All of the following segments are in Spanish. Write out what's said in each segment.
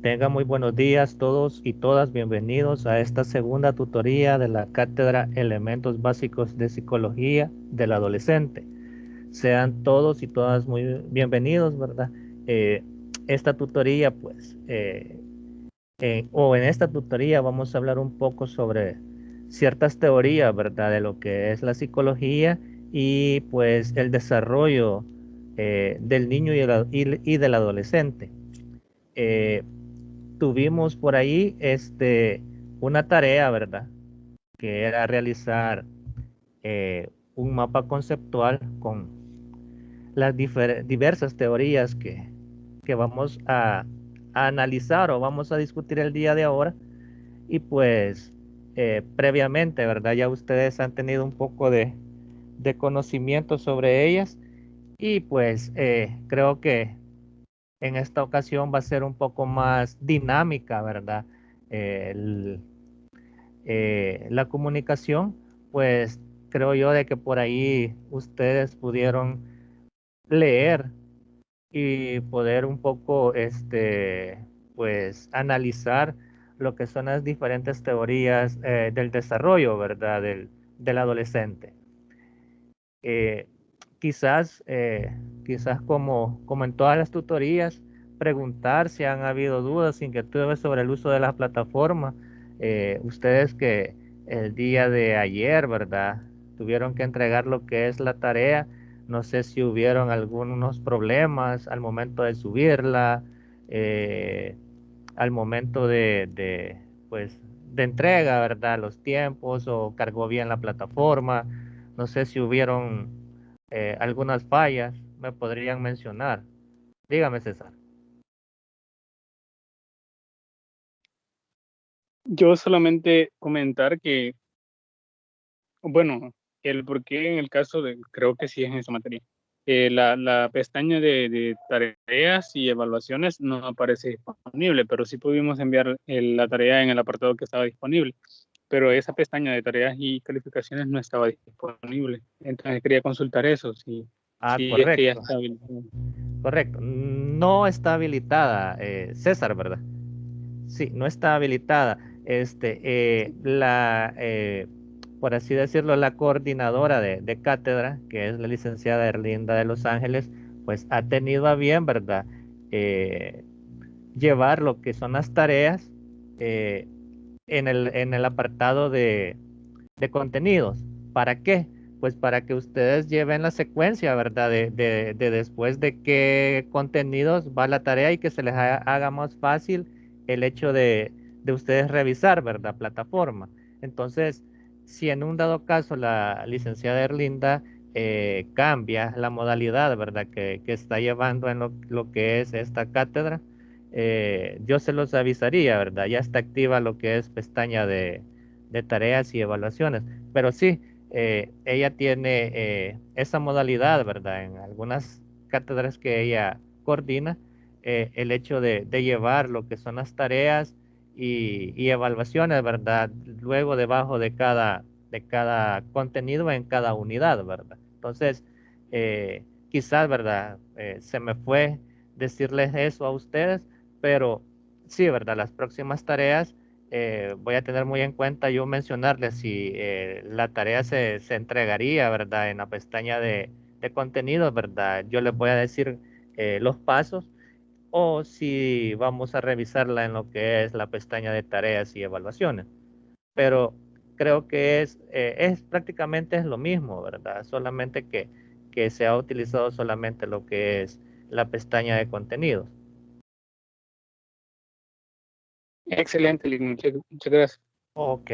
Tengan muy buenos días todos y todas. Bienvenidos a esta segunda tutoría de la cátedra Elementos Básicos de Psicología del Adolescente. Sean todos y todas muy bienvenidos, ¿verdad? Eh, esta tutoría, pues, en esta tutoría vamos a hablar un poco sobre ciertas teorías, ¿verdad? De lo que es la psicología y pues el desarrollo del niño y del adolescente. Eh, Tuvimos por ahí una tarea, ¿verdad? Que era realizar un mapa conceptual con las diversas teorías que vamos a analizar o vamos a discutir el día de ahora. Y pues previamente, ¿verdad? Ya ustedes han tenido un poco de conocimiento sobre ellas y pues creo que en esta ocasión va a ser un poco más dinámica, ¿verdad? El, la comunicación, pues creo yo de que por ahí ustedes pudieron leer y poder un poco, pues analizar lo que son las diferentes teorías del desarrollo, ¿verdad? Del adolescente. Eh, quizás, quizás como en todas las tutorías, preguntar si han habido dudas, inquietudes sobre el uso de la plataforma. Ustedes que el día de ayer, ¿verdad? Tuvieron que entregar lo que es la tarea. No sé si hubieron algunos problemas al momento de subirla, eh, al momento pues, de entrega, ¿verdad? Los tiempos o cargó bien la plataforma. No sé si hubieron algunas fallas, me podrían mencionar. Dígame, César. Yo solamente comentar que, bueno, el por qué en el caso de, creo que sí es en esa materia, la pestaña de tareas y evaluaciones no aparece disponible, pero sí pudimos enviar la tarea en el apartado que estaba disponible, pero esa pestaña de tareas y calificaciones no estaba disponible. Entonces quería consultar eso, Ah, si es que ya correcto, está habilitado. correcto. No está habilitada, César, ¿verdad? Sí, no está habilitada. Por así decirlo, la coordinadora de cátedra, que es la licenciada Erlinda de Los Ángeles, pues ha tenido a bien, ¿verdad? Eh, Llevar lo que son las tareas eh, en el apartado de contenidos. ¿Para qué? Pues para que ustedes lleven la secuencia, ¿verdad? De después de qué contenidos va la tarea y que se les haga más fácil el hecho de ustedes revisar, ¿verdad? Plataforma. Entonces, si en un dado caso la licenciada Erlinda cambia la modalidad, ¿verdad? Que está llevando en lo que es esta cátedra, yo se los avisaría, ¿verdad? Ya está activa lo que es pestaña de tareas y evaluaciones. Pero sí, ella tiene esa modalidad, ¿verdad? En algunas cátedras que ella coordina, el hecho de llevar lo que son las tareas y evaluaciones, ¿verdad? Luego debajo de cada contenido en cada unidad, ¿verdad? Entonces, quizás, ¿verdad? Se me fue decirles eso a ustedes, pero sí, ¿verdad? Las próximas tareas voy a tener muy en cuenta yo mencionarles si la tarea se entregaría, ¿verdad? En la pestaña de contenidos, ¿verdad? Yo les voy a decir los pasos o si vamos a revisarla en lo que es la pestaña de tareas y evaluaciones. Pero creo que es prácticamente es lo mismo, ¿verdad? Solamente que se ha utilizado solamente lo que es la pestaña de contenidos. Excelente, Lin, muchas gracias. Ok.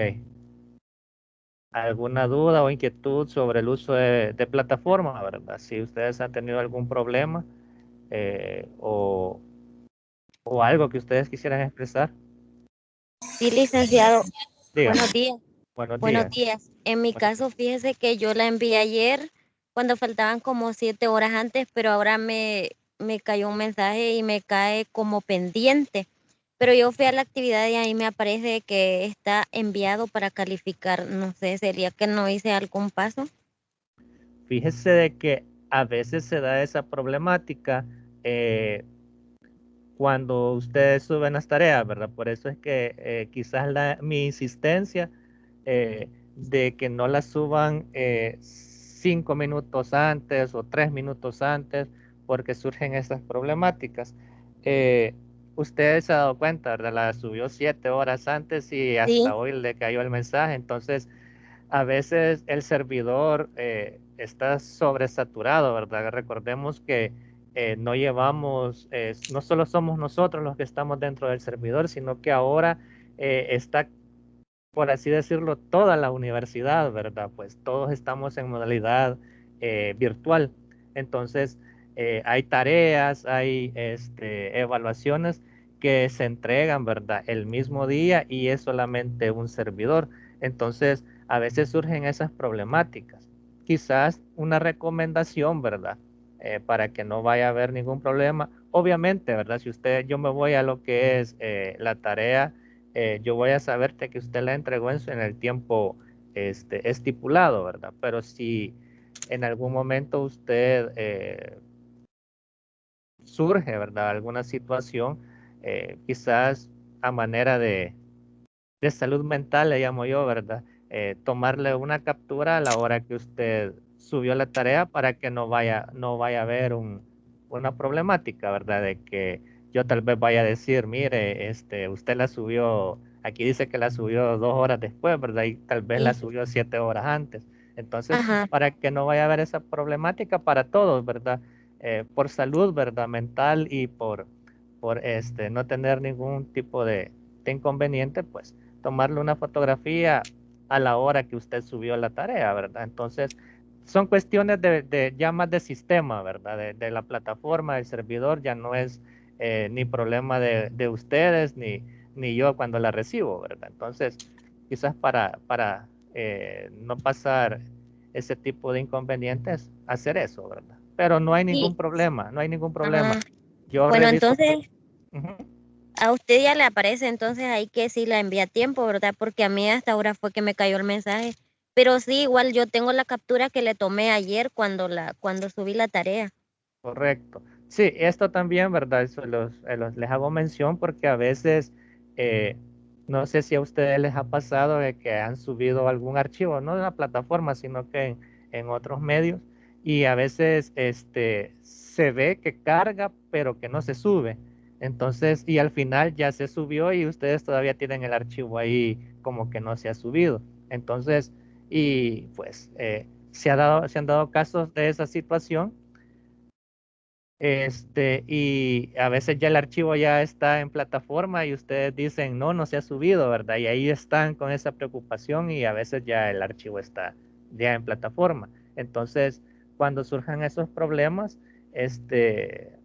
¿Alguna duda o inquietud sobre el uso de plataforma, verdad? Si ustedes han tenido algún problema eh, o, o algo que ustedes quisieran expresar, Sí, licenciado, dígame. buenos días. Buenos Buenos días. días. En mi Buenos caso, fíjese que yo la envié ayer cuando faltaban como 7 horas antes, pero ahora me cayó un mensaje y me cae como pendiente. Pero yo fui a la actividad y ahí me aparece que está enviado para calificar. No sé, ¿sería que no hice algún paso? Fíjese de que a veces se da esa problemática. eh, cuando ustedes suben las tareas, ¿verdad? Por eso es que quizás mi insistencia de que no las suban 5 minutos antes o 3 minutos antes, porque surgen estas problemáticas. Eh, Usted se ha dado cuenta, ¿verdad? La subió 7 horas antes y hasta Sí, hoy le cayó el mensaje. Entonces, a veces el servidor está sobresaturado, ¿verdad? Recordemos que no llevamos, no solo somos nosotros los que estamos dentro del servidor, sino que ahora está, por así decirlo, toda la universidad, ¿verdad? Pues todos estamos en modalidad virtual. Entonces, hay tareas, hay evaluaciones que se entregan, ¿verdad? El mismo día y es solamente un servidor. Entonces, a veces surgen esas problemáticas. Quizás una recomendación, ¿verdad? Para que no vaya a haber ningún problema. Obviamente, ¿verdad? Si yo me voy a lo que es la tarea, yo voy a saber que usted la entregó en el tiempo estipulado, ¿verdad? Pero si en algún momento usted surge, ¿verdad? Alguna situación, quizás a manera de salud mental, le llamo yo, ¿verdad? Tomarle una captura a la hora que usted subió la tarea para que no vaya a haber una problemática, ¿verdad? De que yo tal vez vaya a decir, mire, usted la subió, aquí dice que la subió 2 horas después, ¿verdad? Y tal vez la sí. subió 7 horas antes. Entonces, Ajá. para que no vaya a haber esa problemática para todos, ¿verdad? Por salud, ¿verdad? Mental y por no tener ningún tipo de inconveniente, pues tomarle una fotografía a la hora que usted subió la tarea, ¿verdad? Entonces, son cuestiones de ya más de sistema, ¿verdad? De la plataforma, del servidor, ya no es ni problema de ustedes ni yo cuando la recibo, ¿verdad? Entonces, quizás para no pasar ese tipo de inconvenientes, hacer eso, ¿verdad? Pero no hay ningún Y, problema, no hay ningún problema. ah, Yo bueno, reviso. entonces Ujú. a usted ya le aparece entonces ahí que sí la envía a tiempo, ¿verdad? Porque a mí hasta ahora fue que me cayó el mensaje. Pero sí, igual yo tengo la captura que le tomé ayer cuando subí la tarea. Correcto. Sí, esto también, ¿verdad? Eso les hago mención porque a veces, eh, no sé si a ustedes les ha pasado de que han subido algún archivo, no en la plataforma, sino que en otros medios, y a veces se ve que carga, pero que no se sube. Entonces, y al final ya se subió y ustedes todavía tienen el archivo ahí como que no se ha subido. Entonces, y pues se han dado casos de esa situación y a veces ya el archivo ya está en plataforma y ustedes dicen, no, no se ha subido, ¿verdad? Y ahí están con esa preocupación y a veces ya el archivo está ya en plataforma. Entonces, cuando surjan esos problemas,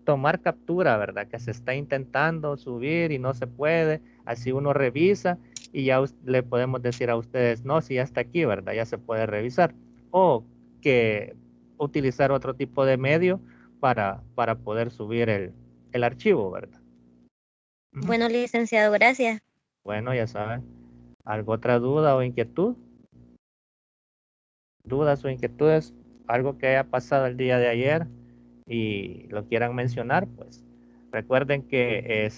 tomar captura, ¿verdad? Que se está intentando subir y no se puede, así uno revisa y ya le podemos decir a ustedes, no, si ya está aquí, ¿verdad? Ya se puede revisar. O que utilizar otro tipo de medio para poder subir el archivo, ¿verdad? Ujú. Bueno, licenciado, gracias. Bueno, ya saben, ¿alguna otra duda o inquietud? ¿Dudas o inquietudes? Algo que haya pasado el día de ayer y lo quieran mencionar, pues recuerden que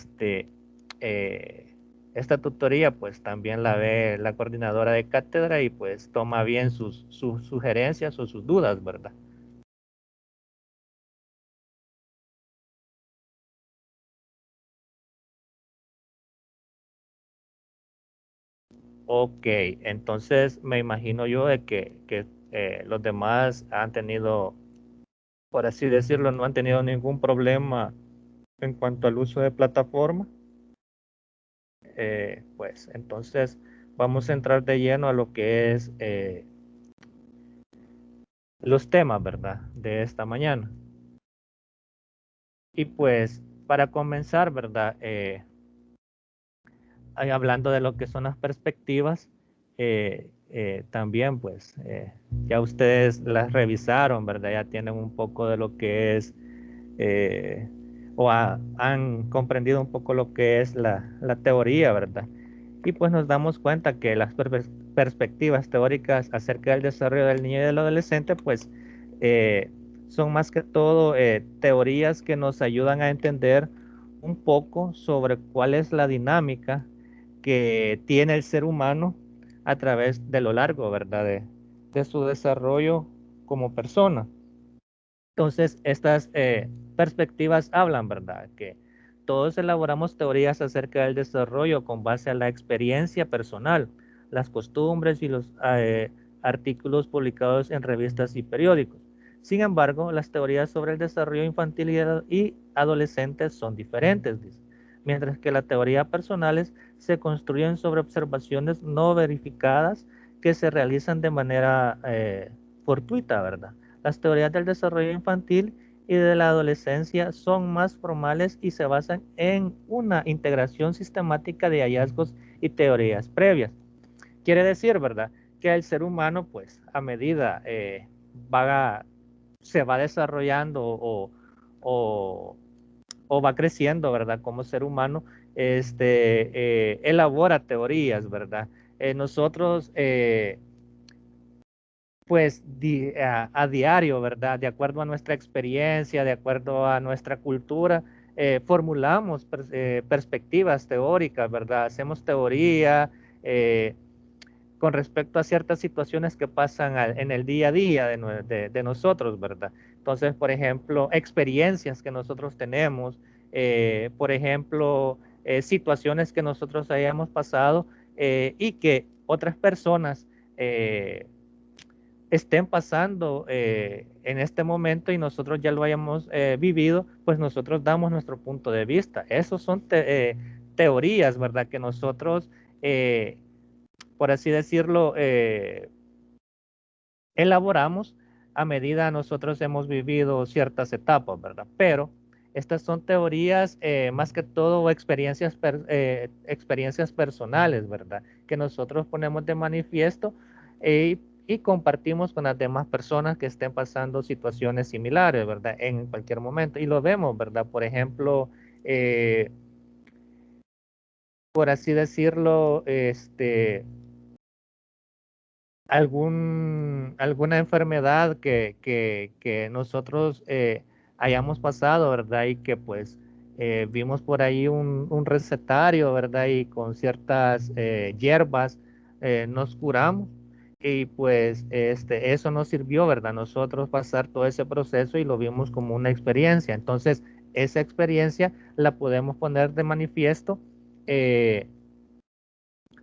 esta tutoría pues también la ve la coordinadora de cátedra y pues toma bien sus sugerencias o sus dudas, ¿verdad? Ok, entonces me imagino yo de que los demás han tenido, por así decirlo, no han tenido ningún problema en cuanto al uso de plataforma. Pues entonces vamos a entrar de lleno a lo que es los temas, ¿verdad? De esta mañana. Y pues para comenzar, ¿verdad? Hablando de lo que son las perspectivas, también pues ya ustedes las revisaron, ¿verdad? Ya tienen un poco de lo que es, eh, han comprendido un poco lo que es la teoría, ¿verdad? Y pues nos damos cuenta que las perspectivas teóricas acerca del desarrollo del niño y del adolescente, pues eh, son más que todo teorías que nos ayudan a entender un poco sobre cuál es la dinámica que tiene el ser humano a través de lo largo, ¿verdad? De su desarrollo como persona. Entonces, estas perspectivas hablan, ¿verdad? Que todos elaboramos teorías acerca del desarrollo con base a la experiencia personal, las costumbres y los artículos publicados en revistas y periódicos. Sin embargo, las teorías sobre el desarrollo infantil y adolescente son diferentes, dice. Mientras que las teorías personales se construyen sobre observaciones no verificadas que se realizan de manera fortuita, ¿verdad? Las teorías del desarrollo infantil y de la adolescencia son más formales y se basan en una integración sistemática de hallazgos y teorías previas. Quiere decir, ¿verdad?, que el ser humano, pues, a medida se va desarrollando o, o va creciendo, ¿verdad?, como ser humano, elabora teorías, ¿verdad? Nosotros pues a diario, ¿verdad? De acuerdo a nuestra experiencia, de acuerdo a nuestra cultura, formulamos perspectivas teóricas, ¿verdad? Hacemos teoría con respecto a ciertas situaciones que pasan en el día a día de nosotros, ¿verdad? Entonces, por ejemplo, experiencias que nosotros tenemos, por ejemplo, situaciones que nosotros hayamos pasado y que otras personas estén pasando en este momento y nosotros ya lo hayamos vivido, pues nosotros damos nuestro punto de vista. Esos son teorías, ¿verdad? Que nosotros, por así decirlo, elaboramos a medida nosotros hemos vivido ciertas etapas, ¿verdad? Pero estas son teorías más que todo experiencias personales, ¿verdad? Que nosotros ponemos de manifiesto y compartimos con las demás personas que estén pasando situaciones similares, ¿verdad? En cualquier momento. Y lo vemos, ¿verdad? Por ejemplo, por así decirlo, alguna enfermedad que nosotros hayamos pasado, ¿verdad? Y que pues vimos por ahí un recetario, ¿verdad? Y con ciertas hierbas nos curamos y pues eso nos sirvió, ¿verdad? Nosotros pasar todo ese proceso y lo vimos como una experiencia. Entonces, esa experiencia la podemos poner de manifiesto eh,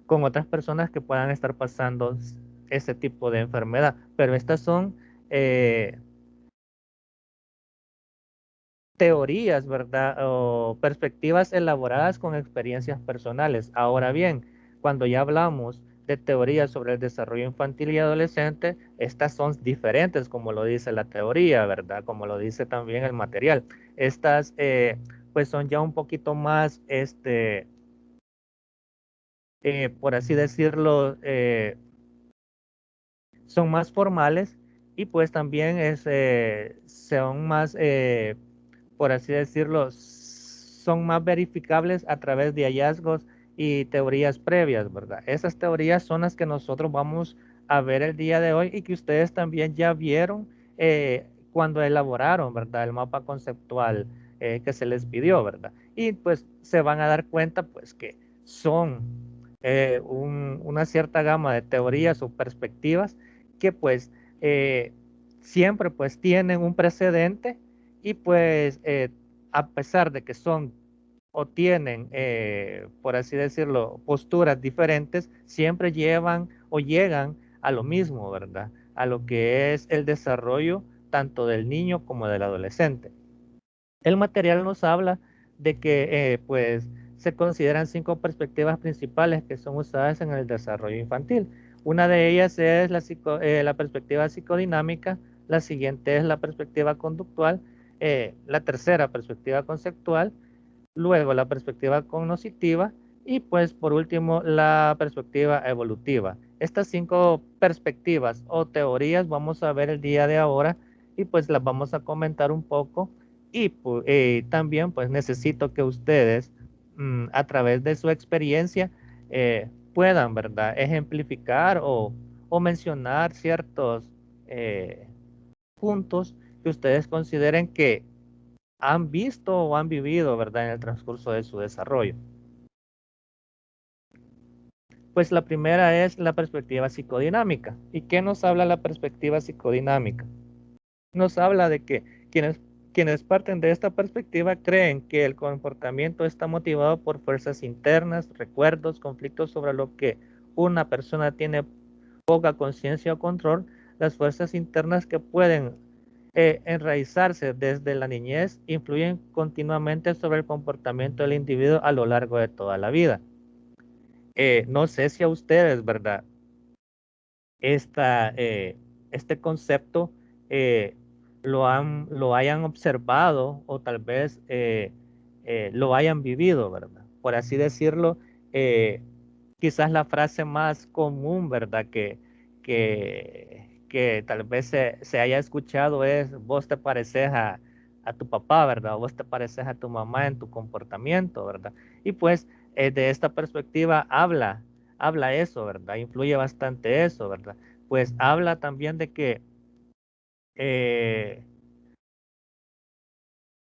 con otras personas que puedan estar pasando ese tipo de enfermedad. Pero estas son eh, teorías, ¿verdad? O perspectivas elaboradas con experiencias personales. Ahora bien, cuando ya hablamos de teorías sobre el desarrollo infantil y adolescente, estas son diferentes, como lo dice la teoría, ¿verdad? Como lo dice también el material. Estas, pues son ya un poquito más, por así decirlo, son más formales y pues también son más, por así decirlo, son más verificables a través de hallazgos y teorías previas, ¿verdad? Esas teorías son las que nosotros vamos a ver el día de hoy y que ustedes también ya vieron cuando elaboraron, ¿verdad? El mapa conceptual que se les pidió, ¿verdad? Y pues se van a dar cuenta pues que son una cierta gama de teorías o perspectivas que pues siempre pues tienen un precedente y pues a pesar de que son o tienen, por así decirlo, posturas diferentes, siempre llevan o llegan a lo mismo, ¿verdad? A lo que es el desarrollo tanto del niño como del adolescente. El material nos habla de que pues se consideran 5 perspectivas principales que son usadas en el desarrollo infantil. Una de ellas es la perspectiva psicodinámica, la siguiente es la perspectiva conductual, la tercera perspectiva conceptual, luego la perspectiva cognitiva y pues por último la perspectiva evolutiva. Estas 5 perspectivas o teorías vamos a ver el día de ahora y pues las vamos a comentar un poco y también pues necesito que ustedes a través de su experiencia puedan, ¿verdad?, ejemplificar o mencionar ciertos puntos que ustedes consideren que han visto o han vivido, ¿verdad?, en el transcurso de su desarrollo. Pues la primera es la perspectiva psicodinámica. ¿Y qué nos habla la perspectiva psicodinámica? Nos habla de que quienes parten de esta perspectiva creen que el comportamiento está motivado por fuerzas internas, recuerdos, conflictos sobre lo que una persona tiene poca conciencia o control, las fuerzas internas que pueden enraizarse desde la niñez influyen continuamente sobre el comportamiento del individuo a lo largo de toda la vida. No sé si a ustedes, ¿verdad?, este concepto lo hayan observado o tal vez lo hayan vivido, ¿verdad? Por así decirlo, quizás la frase más común, ¿verdad?, que tal vez se haya escuchado es: vos te pareces a tu papá, ¿verdad? Vos te pareces a tu mamá en tu comportamiento, ¿verdad? Y pues de esta perspectiva habla eso, ¿verdad? Influye bastante eso, ¿verdad? Pues habla también de que, eh,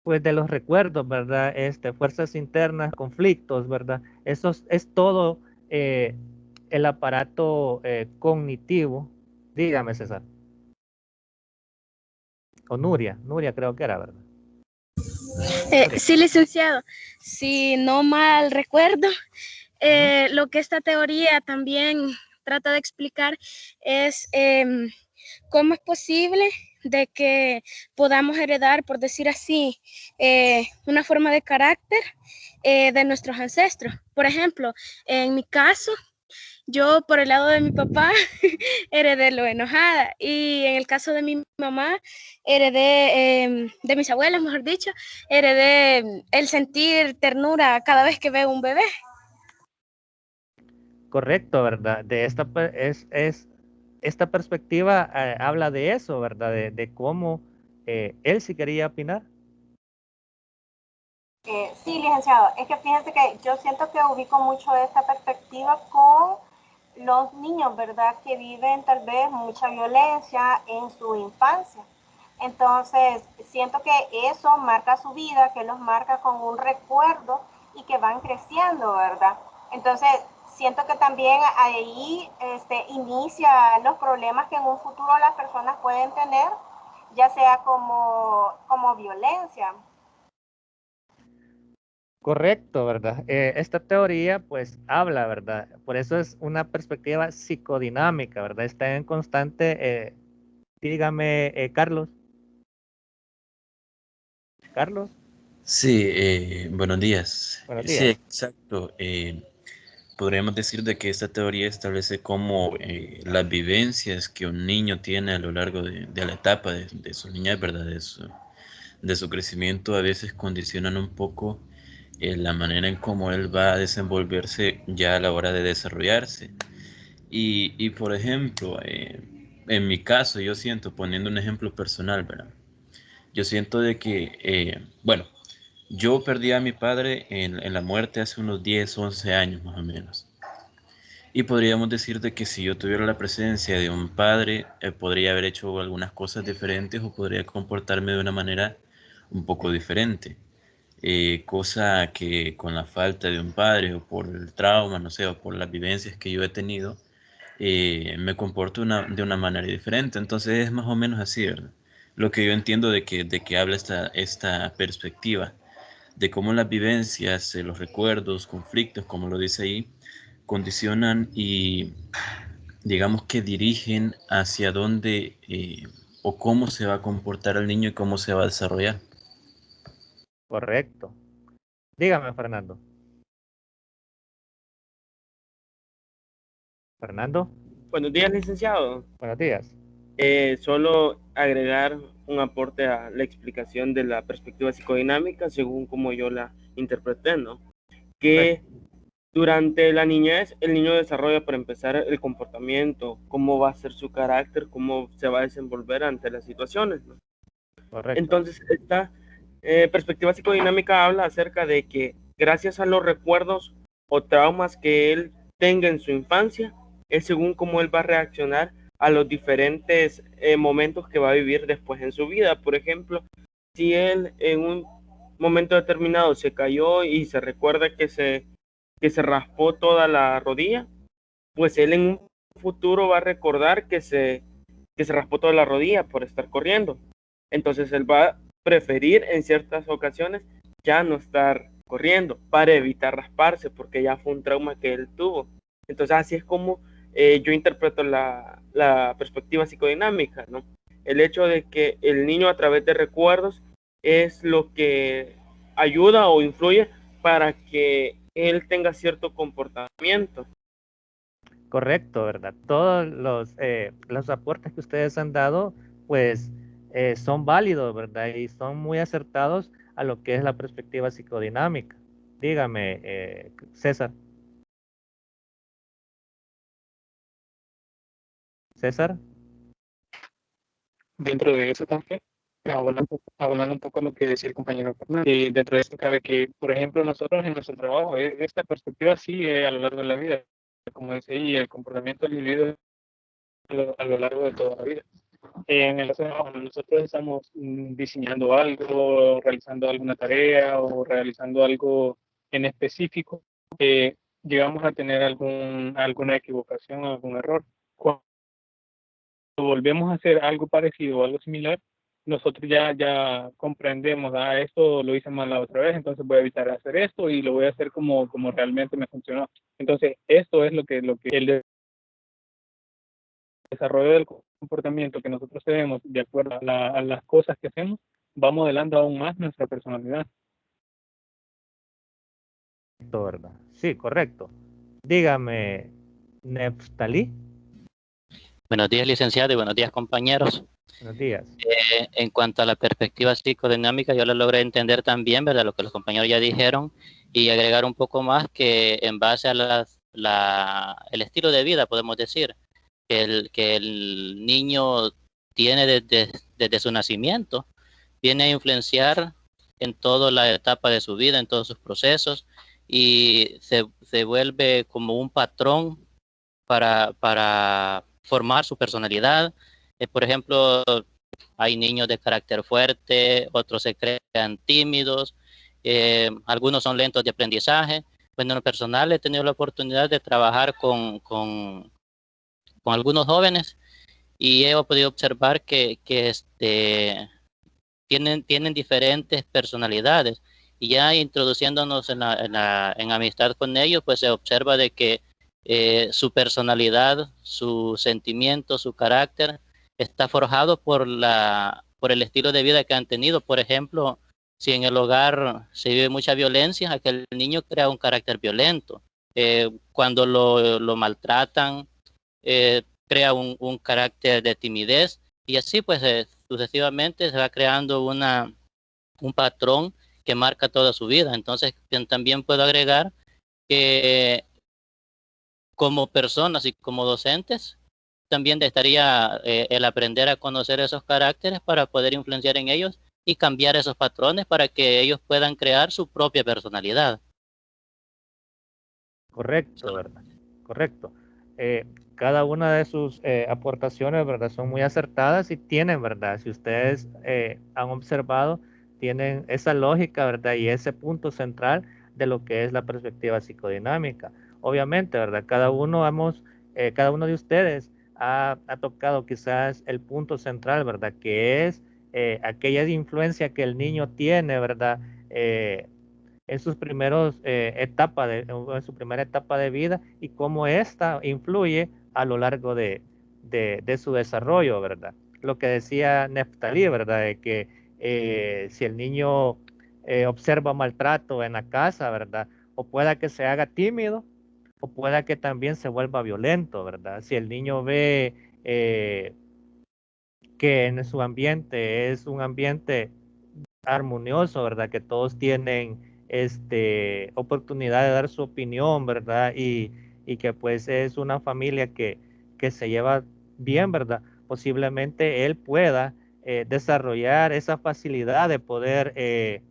pues de los recuerdos, ¿verdad? Fuerzas internas, conflictos, ¿verdad? Eso es todo eh, el aparato cognitivo. Dígame, César. O Nuria creo que era, ¿verdad? Nuria. Sí, licenciado. Si no mal recuerdo, lo que esta teoría también trata de explicar es cómo es posible de que podamos heredar, por decir así, una forma de carácter de nuestros ancestros. Por ejemplo, en mi caso, yo por el lado de mi papá heredé lo enojada y en el caso de mi mamá heredé, de mis abuelas, mejor dicho, heredé el sentir ternura cada vez que veo un bebé. Correcto, ¿verdad? Esta perspectiva habla de eso, ¿verdad? De cómo él sí quería opinar. Sí, licenciado, es que fíjense que yo siento que ubico mucho esta perspectiva con los niños, ¿verdad? Que viven tal vez mucha violencia en su infancia. Entonces, siento que eso marca su vida, que los marca con un recuerdo y que van creciendo, ¿verdad? Entonces, siento que también ahí inicia los problemas que en un futuro las personas pueden tener, ya sea como violencia. Correcto, ¿verdad? Esta teoría pues habla, ¿verdad? Por eso es una perspectiva psicodinámica, ¿verdad? Está en constante, dígame, Carlos. Carlos, Sí, buenos días. buenos Sí, días. exacto. Podríamos decir de que esta teoría establece cómo las vivencias que un niño tiene a lo largo de la etapa de su niñez, ¿verdad? De su crecimiento a veces condicionan un poco la manera en cómo él va a desenvolverse ya a la hora de desarrollarse. Y por ejemplo, en mi caso, yo siento, poniendo un ejemplo personal, ¿verdad? Yo siento de que, bueno, yo perdí a mi padre en la muerte hace unos 10, 11 años más o menos. Y podríamos decir de que si yo tuviera la presencia de un padre, podría haber hecho algunas cosas diferentes o podría comportarme de una manera un poco diferente. Cosa que con la falta de un padre o por el trauma, no sé, o por las vivencias que yo he tenido, me comporto de una manera diferente. Entonces es más o menos así, ¿verdad? Lo que yo entiendo de que habla esta perspectiva de cómo las vivencias, los recuerdos, conflictos, como lo dice ahí, condicionan y digamos que dirigen hacia dónde o cómo se va a comportar el niño y cómo se va a desarrollar. Correcto. Dígame, Fernando. Fernando, Buenos días, licenciado. buenos días. Solo agregar un aporte a la explicación de la perspectiva psicodinámica según como yo la interpreté, ¿no? Que durante la niñez el niño desarrolla para empezar el comportamiento, cómo va a ser su carácter, cómo se va a desenvolver ante las situaciones, ¿no? Correcto. Entonces, esta perspectiva psicodinámica habla acerca de que gracias a los recuerdos o traumas que él tenga en su infancia, es según cómo él va a reaccionar a los diferentes momentos que va a vivir después en su vida. Por ejemplo, si él en un momento determinado se cayó y se recuerda que se raspó toda la rodilla, pues él en un futuro va a recordar que se raspó toda la rodilla por estar corriendo. Entonces él va a preferir en ciertas ocasiones ya no estar corriendo para evitar rasparse, porque ya fue un trauma que él tuvo. Entonces así es como yo interpreto la perspectiva psicodinámica, ¿no? El hecho de que el niño a través de recuerdos es lo que ayuda o influye para que él tenga cierto comportamiento. Correcto, ¿verdad? Todos los aportes que ustedes han dado, pues son válidos, ¿verdad? Y son muy acertados a lo que es la perspectiva psicodinámica. Dígame, César. César. Dentro de eso también, abonando un poco lo que decía el compañero Fernando, y dentro de esto cabe que, por ejemplo, nosotros en nuestro trabajo, esta perspectiva sigue a lo largo de la vida, como decía, y el comportamiento del individuo a lo largo de toda la vida. En el trabajo, nosotros estamos diseñando algo, realizando alguna tarea o realizando algo en específico, llegamos a tener alguna equivocación, algún error. Cuando volvemos a hacer algo parecido o algo similar, nosotros ya comprendemos, esto lo hice mal la otra vez, entonces voy a evitar hacer esto y lo voy a hacer como realmente me funcionó. Entonces, esto es lo que el desarrollo del comportamiento que nosotros tenemos de acuerdo a las cosas que hacemos, va modelando aún más nuestra personalidad. ¿Verdad? Sí, correcto. Dígame, Neftalí. Buenos días, licenciado, y buenos días, compañeros. Buenos días. En cuanto a la perspectiva psicodinámica, yo la logré entender también, ¿verdad? Lo que los compañeros ya dijeron, y agregar un poco más que en base a el estilo de vida, podemos decir, que el niño tiene desde su nacimiento, viene a influenciar en toda la etapa de su vida, en todos sus procesos, y se vuelve como un patrón para formar su personalidad. Por ejemplo, hay niños de carácter fuerte, otros se crean tímidos, algunos son lentos de aprendizaje. Bueno, en lo personal he tenido la oportunidad de trabajar con algunos jóvenes y he podido observar que tienen diferentes personalidades, y ya introduciéndonos en amistad con ellos, pues se observa de que su personalidad, su sentimiento, su carácter está forjado por el estilo de vida que han tenido. Por ejemplo, si en el hogar se vive mucha violencia, aquel niño crea un carácter violento. Cuando lo maltratan, crea un carácter de timidez, y así pues sucesivamente se va creando un patrón que marca toda su vida. Entonces también puedo agregar que como personas y como docentes también estaría el aprender a conocer esos caracteres para poder influenciar en ellos y cambiar esos patrones para que ellos puedan crear su propia personalidad. Correcto, ¿verdad? Correcto. Cada una de sus aportaciones, ¿verdad? Son muy acertadas y tienen, ¿verdad? Si ustedes han observado, tienen esa lógica, ¿verdad? Y ese punto central de lo que es la perspectiva psicodinámica. Obviamente, ¿verdad? Cada uno de ustedes ha tocado quizás el punto central, ¿verdad? Que es aquella influencia que el niño tiene, ¿verdad? En sus primeros en su primera etapa de vida, y cómo esta influye a lo largo de su desarrollo, ¿verdad? Lo que decía Neftalí, ¿verdad? De que si el niño observa maltrato en la casa, ¿verdad? O pueda que se haga tímido, o pueda que también se vuelva violento, ¿verdad? Si el niño ve que en su ambiente es un ambiente armonioso, ¿verdad? Que todos tienen oportunidad de dar su opinión, ¿verdad? Y que pues es una familia que se lleva bien, ¿verdad? Posiblemente él pueda desarrollar esa facilidad de poder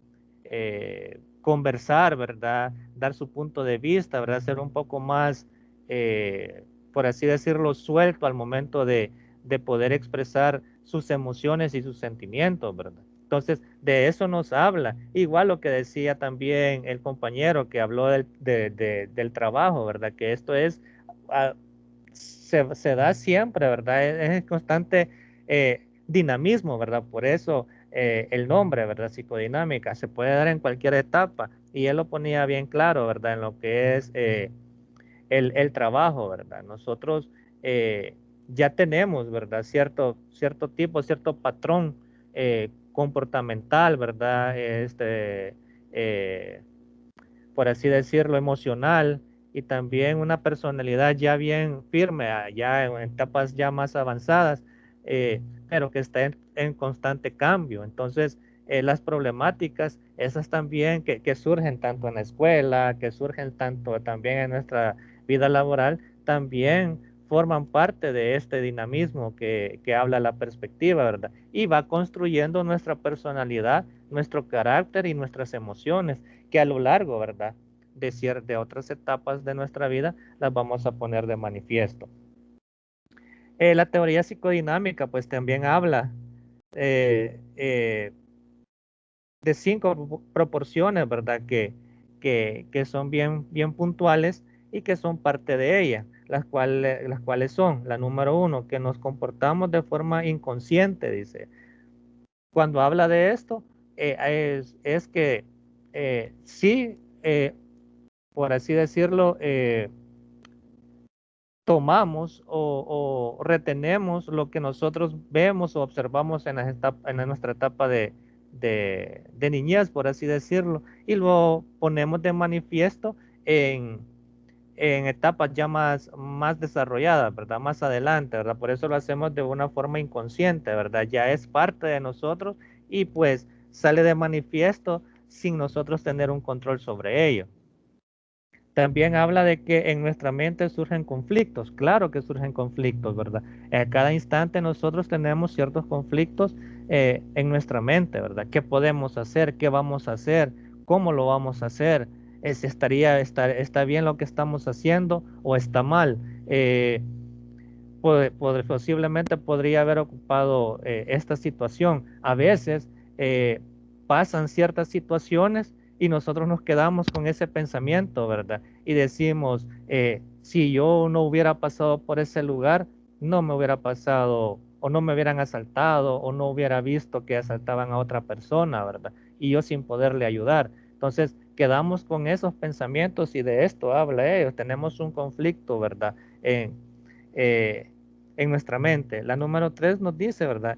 conversar, ¿verdad? Dar su punto de vista, ¿verdad? Ser un poco más, por así decirlo, suelto al momento de poder expresar sus emociones y sus sentimientos, ¿verdad? Entonces, de eso nos habla. Igual lo que decía también el compañero que habló del trabajo, ¿verdad? Que esto es, se da siempre, ¿verdad? Es constante dinamismo, ¿verdad? Por eso el nombre, ¿verdad? Psicodinámica, se puede dar en cualquier etapa. Y él lo ponía bien claro, ¿verdad? En lo que es el trabajo, ¿verdad? Nosotros ya tenemos, ¿verdad? Cierto tipo, cierto patrón comportamental, ¿verdad? Por así decirlo, emocional y también una personalidad ya bien firme, ya en etapas ya más avanzadas, pero que está en constante cambio. Entonces, las problemáticas, esas también que surgen tanto en la escuela, que surgen tanto también en nuestra vida laboral, también forman parte de este dinamismo que habla la perspectiva, ¿verdad? Y va construyendo nuestra personalidad, nuestro carácter y nuestras emociones, que a lo largo, ¿verdad? De otras etapas de nuestra vida las vamos a poner de manifiesto. La teoría psicodinámica pues también habla de 5 proporciones, ¿verdad? Que son bien puntuales y que son parte de ella, las cuales son, la número 1, que nos comportamos de forma inconsciente, dice. Cuando habla de esto, es que sí, por así decirlo, tomamos o retenemos lo que nosotros vemos o observamos en nuestra etapa de niñez, por así decirlo, y lo ponemos de manifiesto en etapas ya más desarrolladas, ¿verdad? Más adelante, ¿verdad? Por eso lo hacemos de una forma inconsciente, ¿verdad? Ya es parte de nosotros y pues sale de manifiesto sin nosotros tener un control sobre ello. También habla de que en nuestra mente surgen conflictos. Claro que surgen conflictos, ¿verdad? En cada instante nosotros tenemos ciertos conflictos en nuestra mente, ¿verdad? ¿Qué podemos hacer? ¿Qué vamos a hacer? ¿Cómo lo vamos a hacer? ¿Está bien lo que estamos haciendo o está mal? Posiblemente podría haber ocupado esta situación. A veces pasan ciertas situaciones y nosotros nos quedamos con ese pensamiento, ¿verdad? Y decimos, si yo no hubiera pasado por ese lugar, no me hubiera pasado o no me hubieran asaltado o no hubiera visto que asaltaban a otra persona, ¿verdad? Y yo sin poderle ayudar. Entonces, quedamos con esos pensamientos y de esto habla ellos. Tenemos un conflicto, ¿verdad? Eh, en nuestra mente. La número 3 nos dice, ¿verdad?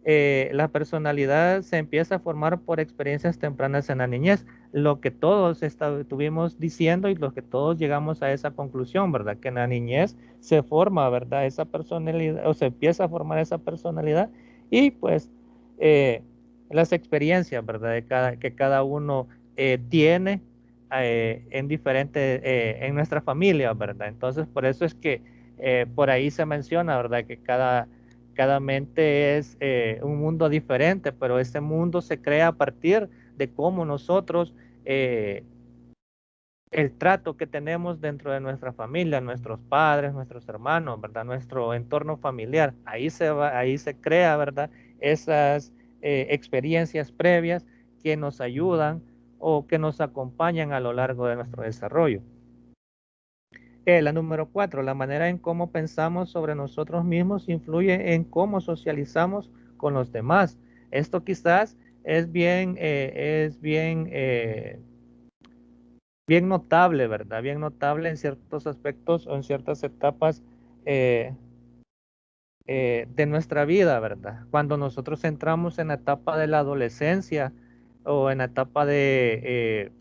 La personalidad se empieza a formar por experiencias tempranas en la niñez, lo que todos estuvimos diciendo y lo que todos llegamos a esa conclusión, ¿verdad? Que en la niñez se forma, ¿verdad? Esa personalidad, o se empieza a formar esa personalidad y pues las experiencias, ¿verdad? Que cada uno tiene en diferente, en nuestra familia, ¿verdad? Entonces, por eso es que por ahí se menciona, ¿verdad? Que cada mente es un mundo diferente, pero ese mundo se crea a partir de cómo nosotros, el trato que tenemos dentro de nuestra familia, nuestros padres, nuestros hermanos, ¿verdad? Nuestro entorno familiar, ahí se crea, ¿verdad? Esas experiencias previas que nos ayudan o que nos acompañan a lo largo de nuestro desarrollo. La número 4, la manera en cómo pensamos sobre nosotros mismos influye en cómo socializamos con los demás. Esto quizás es bien notable, ¿verdad? Bien notable en ciertos aspectos o en ciertas etapas de nuestra vida, ¿verdad? Cuando nosotros entramos en la etapa de la adolescencia o en la etapa de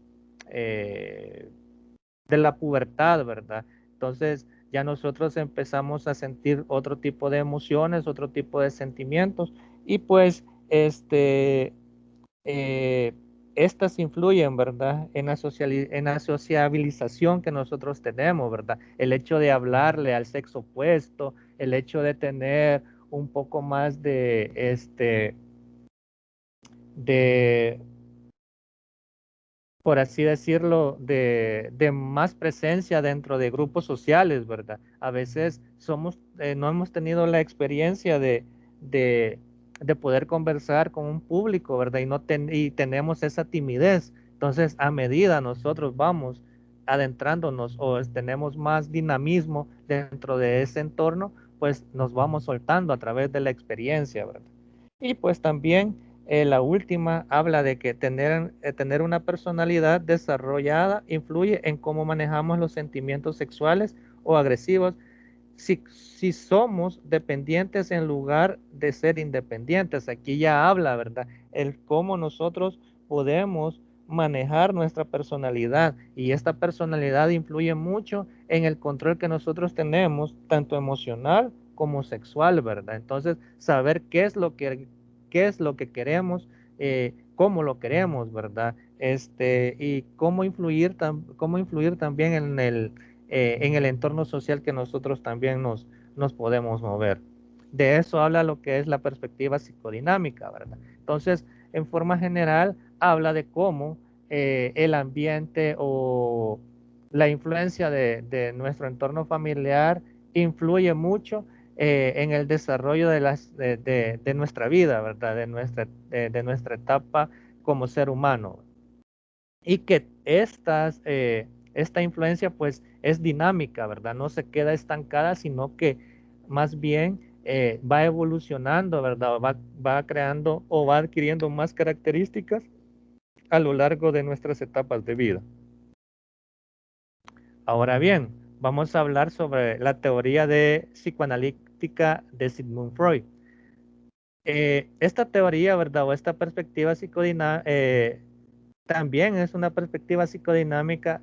la pubertad, ¿verdad? Entonces ya nosotros empezamos a sentir otro tipo de emociones, otro tipo de sentimientos y pues estas influyen, ¿verdad? En la sociabilización que nosotros tenemos, ¿verdad? El hecho de hablarle al sexo opuesto, el hecho de tener un poco más de por así decirlo, de más presencia dentro de grupos sociales, ¿verdad? A veces no hemos tenido la experiencia de de poder conversar con un público, ¿verdad? Y tenemos esa timidez. Entonces, a medida nosotros vamos adentrándonos o tenemos más dinamismo dentro de ese entorno, pues nos vamos soltando a través de la experiencia, ¿verdad? Y pues también la última habla de que tener una personalidad desarrollada influye en cómo manejamos los sentimientos sexuales o agresivos si somos dependientes en lugar de ser independientes. Aquí ya habla, ¿verdad? El cómo nosotros podemos manejar nuestra personalidad, y esta personalidad influye mucho en el control que nosotros tenemos, tanto emocional como sexual, ¿verdad? Entonces, saber qué es lo que queremos, cómo lo queremos, ¿verdad? Y cómo influir también en el entorno social que nosotros también nos podemos mover. De eso habla lo que es la perspectiva psicodinámica, ¿verdad? Entonces, en forma general, habla de cómo el ambiente o la influencia de nuestro entorno familiar influye mucho en el desarrollo de nuestra vida, ¿verdad? De nuestra etapa como ser humano. Y que esta influencia pues es dinámica, ¿verdad? No se queda estancada, sino que más bien va evolucionando, ¿verdad? Va creando o va adquiriendo más características a lo largo de nuestras etapas de vida. Ahora bien, vamos a hablar sobre la teoría psicoanalítica de Sigmund Freud. Esta teoría, ¿verdad? O esta perspectiva también es una perspectiva psicodinámica,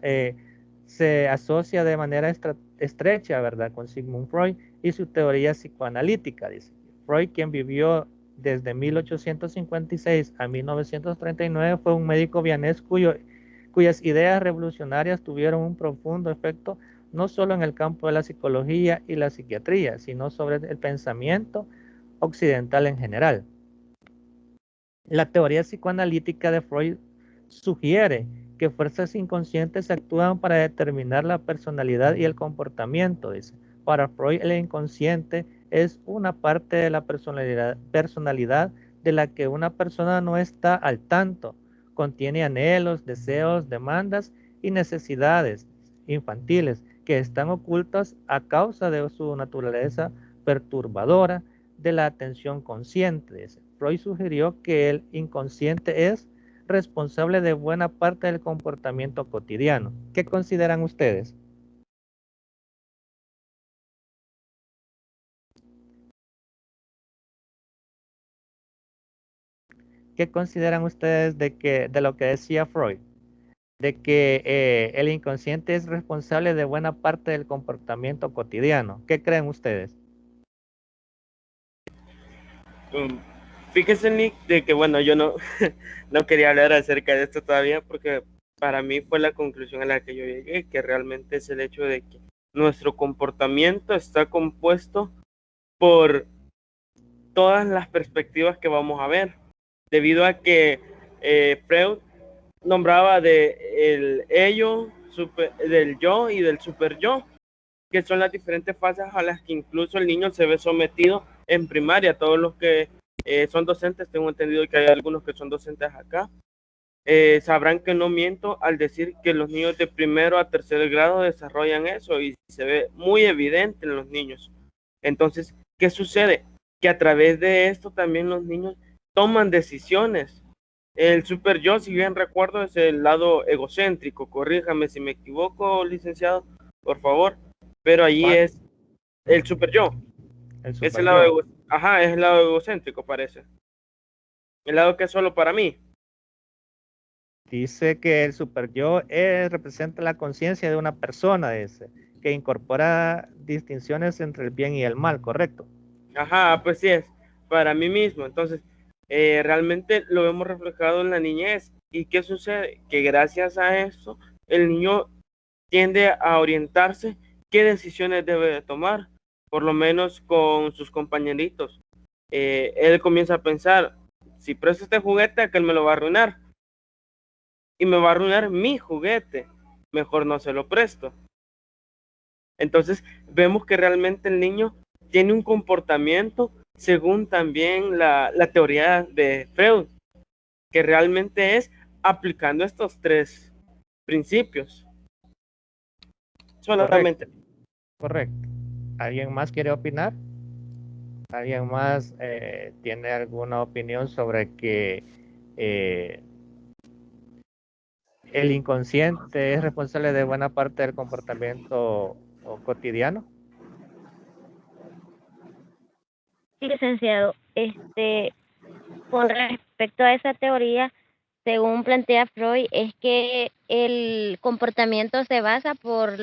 se asocia de manera estrecha, ¿verdad?, con Sigmund Freud y su teoría psicoanalítica. Dice Freud, quien vivió desde 1856 a 1939, fue un médico vienés cuyas ideas revolucionarias tuvieron un profundo efecto no solo en el campo de la psicología y la psiquiatría, sino sobre el pensamiento occidental en general. La teoría psicoanalítica de Freud sugiere que fuerzas inconscientes actúan para determinar la personalidad y el comportamiento. Dice, para Freud el inconsciente es una parte de la personalidad de la que una persona no está al tanto. Contiene anhelos, deseos, demandas y necesidades infantiles que están ocultas a causa de su naturaleza perturbadora de la atención consciente. Dice, Freud sugirió que el inconsciente es responsable de buena parte del comportamiento cotidiano. ¿Qué consideran ustedes? ¿Qué consideran ustedes de lo que decía Freud? De que el inconsciente es responsable de buena parte del comportamiento cotidiano. ¿Qué creen ustedes? Fíjese, Nick, de que bueno, yo no, no quería hablar acerca de esto todavía porque para mí fue la conclusión a la que yo llegué, que realmente es el hecho de que nuestro comportamiento está compuesto por todas las perspectivas que vamos a ver, debido a que Freud nombraba del yo y del super yo, que son las diferentes fases a las que incluso el niño se ve sometido en primaria. Todos los que son docentes, tengo entendido que hay algunos que son docentes acá, sabrán que no miento al decir que los niños de primero a tercer grado desarrollan eso y se ve muy evidente en los niños. Entonces, ¿qué sucede? Que a través de esto también los niños toman decisiones. El super yo, si bien recuerdo, es el lado egocéntrico. Corríjame si me equivoco, licenciado, por favor. Pero allí es el super yo. Es el lado es el lado egocéntrico, parece. El lado que es solo para mí. Dice que el super yo representa la conciencia de una persona, que incorpora distinciones entre el bien y el mal, ¿correcto? Ajá, pues sí es, para mí mismo. Entonces, realmente lo vemos reflejado en la niñez. ¿Y qué sucede? Que gracias a eso, el niño tiende a orientarse qué decisiones debe de tomar, por lo menos con sus compañeritos. Él comienza a pensar, si presto este juguete, aquel me lo va a arruinar. Y me va a arruinar mi juguete. Mejor no se lo presto. Entonces, vemos que realmente el niño tiene un comportamiento según también la teoría de Freud, que realmente es aplicando estos tres principios. Solamente. Correcto. ¿Alguien más quiere opinar? ¿Alguien más tiene alguna opinión sobre que el inconsciente es responsable de buena parte del comportamiento cotidiano? Sí, licenciado. Con respecto a esa teoría, según plantea Freud, es que el comportamiento se basa por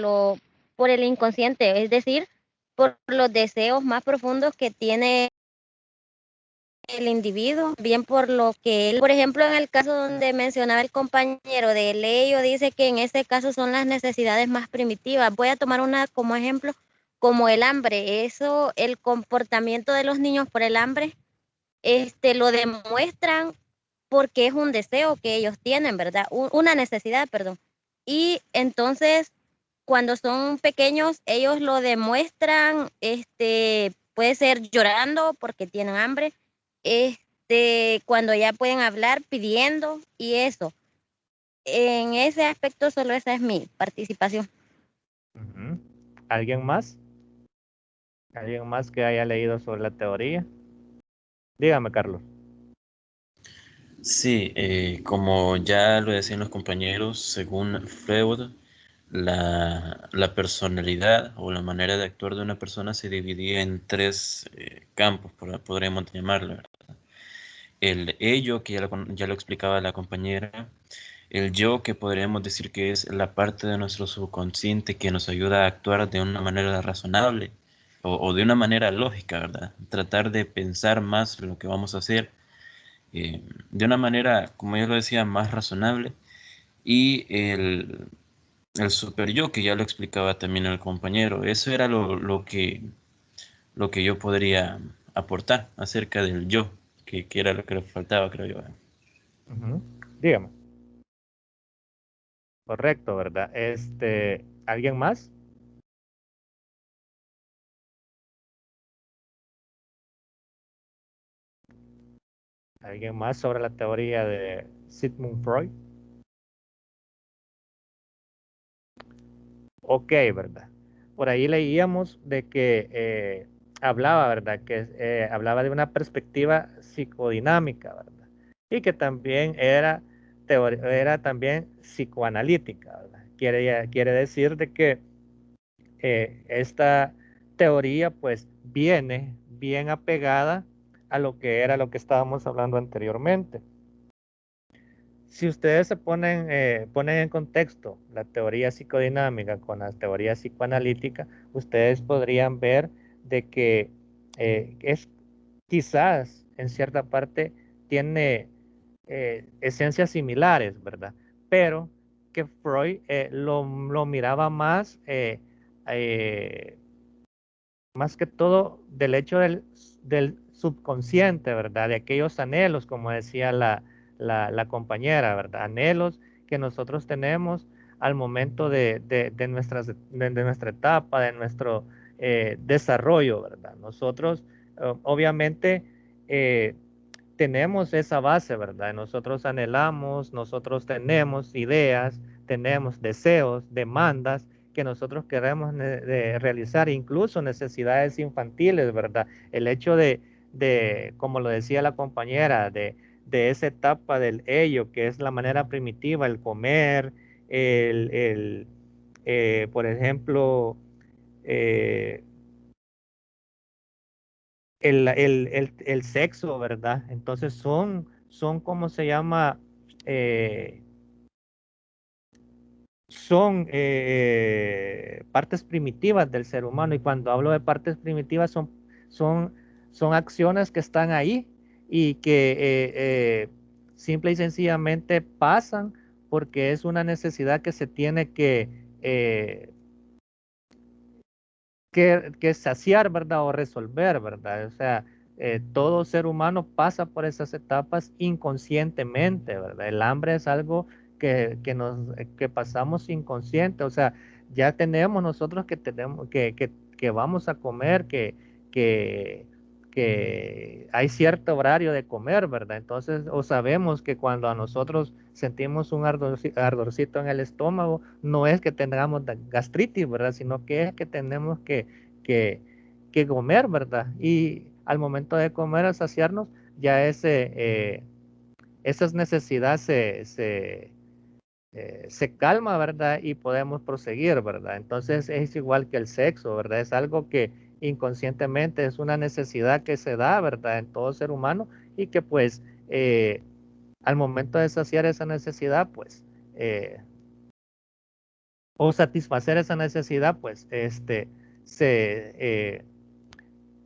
el inconsciente, es decir, por los deseos más profundos que tiene el individuo, bien por lo que él, por ejemplo, en el caso donde mencionaba el compañero de Leyo, dice que en ese caso son las necesidades más primitivas. Voy a tomar una como ejemplo, como el hambre. Eso, el comportamiento de los niños por el hambre, lo demuestran porque es un deseo que ellos tienen, ¿verdad? Una necesidad, perdón. Y entonces, cuando son pequeños, ellos lo demuestran, puede ser llorando porque tienen hambre, cuando ya pueden hablar, pidiendo y eso. En ese aspecto, solo esa es mi participación. ¿Alguien más? ¿Alguien más que haya leído sobre la teoría? Dígame, Carlos. Sí, como ya lo decían los compañeros, según Freud, la personalidad o la manera de actuar de una persona se dividía en tres campos, podríamos llamarlo, ¿verdad? El ello, que ya lo explicaba la compañera, el yo, que podríamos decir que es la parte de nuestro subconsciente que nos ayuda a actuar de una manera razonable o de una manera lógica, ¿verdad? Tratar de pensar más lo que vamos a hacer de una manera, como yo lo decía, más razonable. Y el super yo, que ya lo explicaba también el compañero, eso era lo que yo podría aportar acerca del yo, que era lo que le faltaba, creo yo. Dígame. Correcto, ¿verdad? ¿Alguien más? ¿Alguien más sobre la teoría de Sigmund Freud? Ok, ¿verdad? Por ahí leíamos de que hablaba, ¿verdad? Que hablaba de una perspectiva psicodinámica, ¿verdad? Y que también era también psicoanalítica, ¿verdad? Quiere decir de que esta teoría pues viene bien apegada a lo que era lo que estábamos hablando anteriormente. Si ustedes ponen en contexto la teoría psicodinámica con la teoría psicoanalítica, ustedes podrían ver de que es quizás en cierta parte tiene esencias similares, ¿verdad? Pero que Freud lo miraba más que todo del hecho del subconsciente, ¿verdad? De aquellos anhelos, como decía la compañera, ¿verdad? Anhelos que nosotros tenemos al momento de nuestra etapa, de nuestro desarrollo, ¿verdad? Nosotros, obviamente, tenemos esa base, ¿verdad? Nosotros anhelamos, nosotros tenemos ideas, tenemos deseos, demandas que nosotros queremos de realizar, incluso necesidades infantiles, ¿verdad? El hecho como lo decía la compañera, de esa etapa del ello, que es la manera primitiva, el comer, por ejemplo, eh, el sexo, ¿verdad? Entonces ¿cómo se llama? Eh, son partes primitivas del ser humano y cuando hablo de partes primitivas son, son acciones que están ahí y que simple y sencillamente pasan porque es una necesidad que se tiene que saciar, ¿verdad? O resolver, ¿verdad? O sea, todo ser humano pasa por esas etapas inconscientemente, ¿verdad? El hambre es algo que pasamos inconsciente, o sea, ya tenemos nosotros que vamos a comer, que que hay cierto horario de comer, ¿verdad? Entonces, o sabemos que cuando a nosotros sentimos un ardorcito en el estómago, no es que tengamos gastritis, ¿verdad? Sino que es que tenemos que comer, ¿verdad? Y al momento de comer, al saciarnos, ya esas necesidades se calma, ¿verdad? Y podemos proseguir, ¿verdad? Entonces es igual que el sexo, ¿verdad? Es algo que inconscientemente es una necesidad que se da, ¿verdad? En todo ser humano y que pues al momento de saciar esa necesidad, pues, o satisfacer esa necesidad, pues, se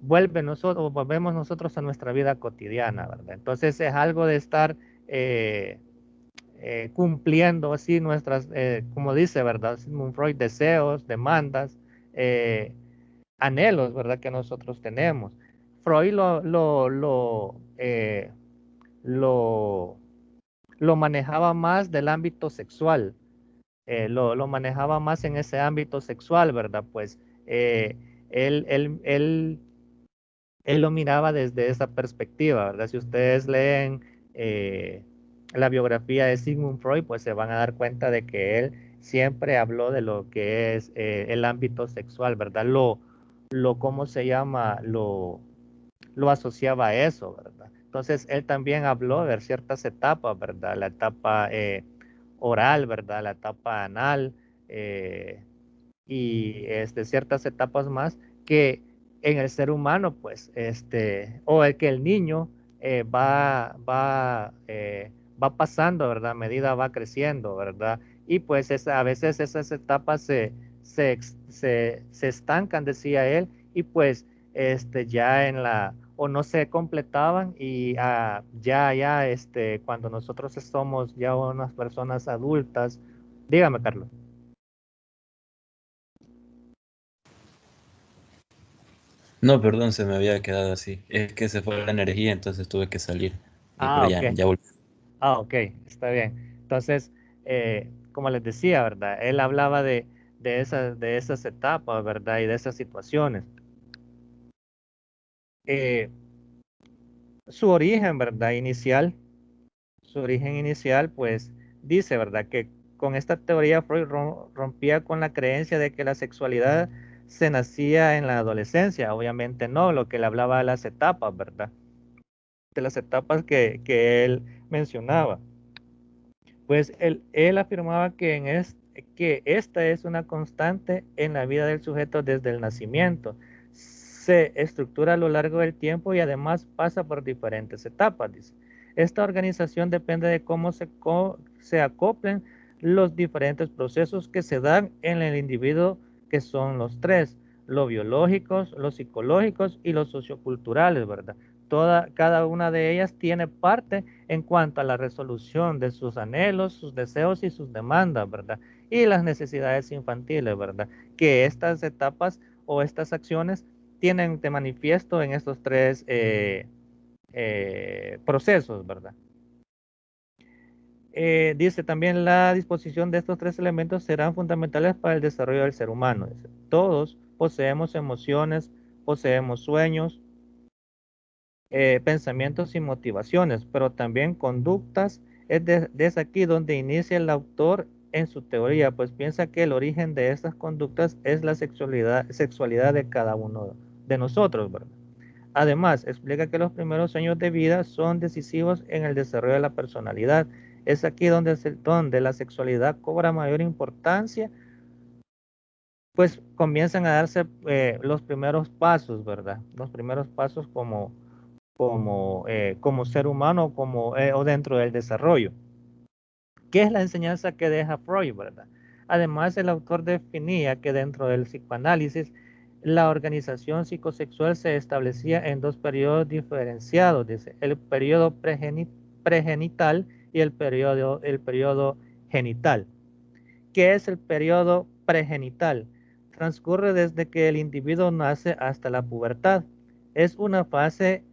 volvemos nosotros a nuestra vida cotidiana, ¿verdad? Entonces es algo de estar cumpliendo así nuestras, como dice, ¿verdad? Sigmund Freud, deseos, demandas, anhelos, ¿verdad? Que nosotros tenemos. Freud lo, lo manejaba más del ámbito sexual, lo manejaba más en ese ámbito sexual, ¿verdad? Pues eh, él, él, él, él lo miraba desde esa perspectiva, ¿verdad? Si ustedes leen la biografía de Sigmund Freud, pues se van a dar cuenta de que él siempre habló de lo que es el ámbito sexual, ¿verdad? ¿Cómo se llama? Lo asociaba a eso, ¿verdad? Entonces, él también habló de ciertas etapas, ¿verdad? La etapa oral, ¿verdad? La etapa anal y ciertas etapas más que en el ser humano, pues, o el que el niño va pasando, ¿verdad? A medida va creciendo, ¿verdad? Y pues a veces esas etapas se estancan, decía él, y pues ya o no se completaban y cuando nosotros somos ya unas personas adultas, dígame, Carlos. No, perdón, se me había quedado así. Es que se fue la energía, entonces tuve que salir. Pero Ah, ok. ya volví. Ah, ok, está bien. Entonces, como les decía, ¿verdad? Él hablaba de esas etapas, ¿verdad? Y de esas situaciones. Eh, su origen, ¿verdad? Su origen inicial, pues dice, ¿verdad? Que con esta teoría Freud rompía con la creencia de que la sexualidad se nacía en la adolescencia. Obviamente no, lo que le hablaba de las etapas, ¿verdad? De las etapas que él mencionaba. Pues él afirmaba que esta es una constante en la vida del sujeto desde el nacimiento. Se estructura a lo largo del tiempo y además pasa por diferentes etapas, dice. Esta organización depende de cómo se acoplen los diferentes procesos que se dan en el individuo, que son los tres: los biológicos, los psicológicos y los socioculturales, ¿verdad? Cada una de ellas tiene parte en cuanto a la resolución de sus anhelos, sus deseos y sus demandas, ¿verdad? Y las necesidades infantiles, ¿verdad? Que estas etapas o estas acciones tienen de manifiesto en estos tres procesos, ¿verdad? Dice también la disposición de estos tres elementos serán fundamentales para el desarrollo del ser humano. Dice, todos poseemos emociones, poseemos sueños, pensamientos y motivaciones, pero también conductas. Es aquí donde inicia el autor en su teoría, pues piensa que el origen de estas conductas es la sexualidad de cada uno de nosotros, ¿verdad? Además, explica que los primeros años de vida son decisivos en el desarrollo de la personalidad. Es aquí donde la sexualidad cobra mayor importancia, pues comienzan a darse los primeros pasos, ¿verdad? Los primeros pasos como ser humano o dentro del desarrollo. ¿Qué es la enseñanza que deja Freud, verdad? Además, el autor definía que dentro del psicoanálisis la organización psicosexual se establecía en dos periodos diferenciados, dice, el periodo pregenital y el periodo genital. ¿Qué es el periodo pregenital? Transcurre desde que el individuo nace hasta la pubertad. Es una fase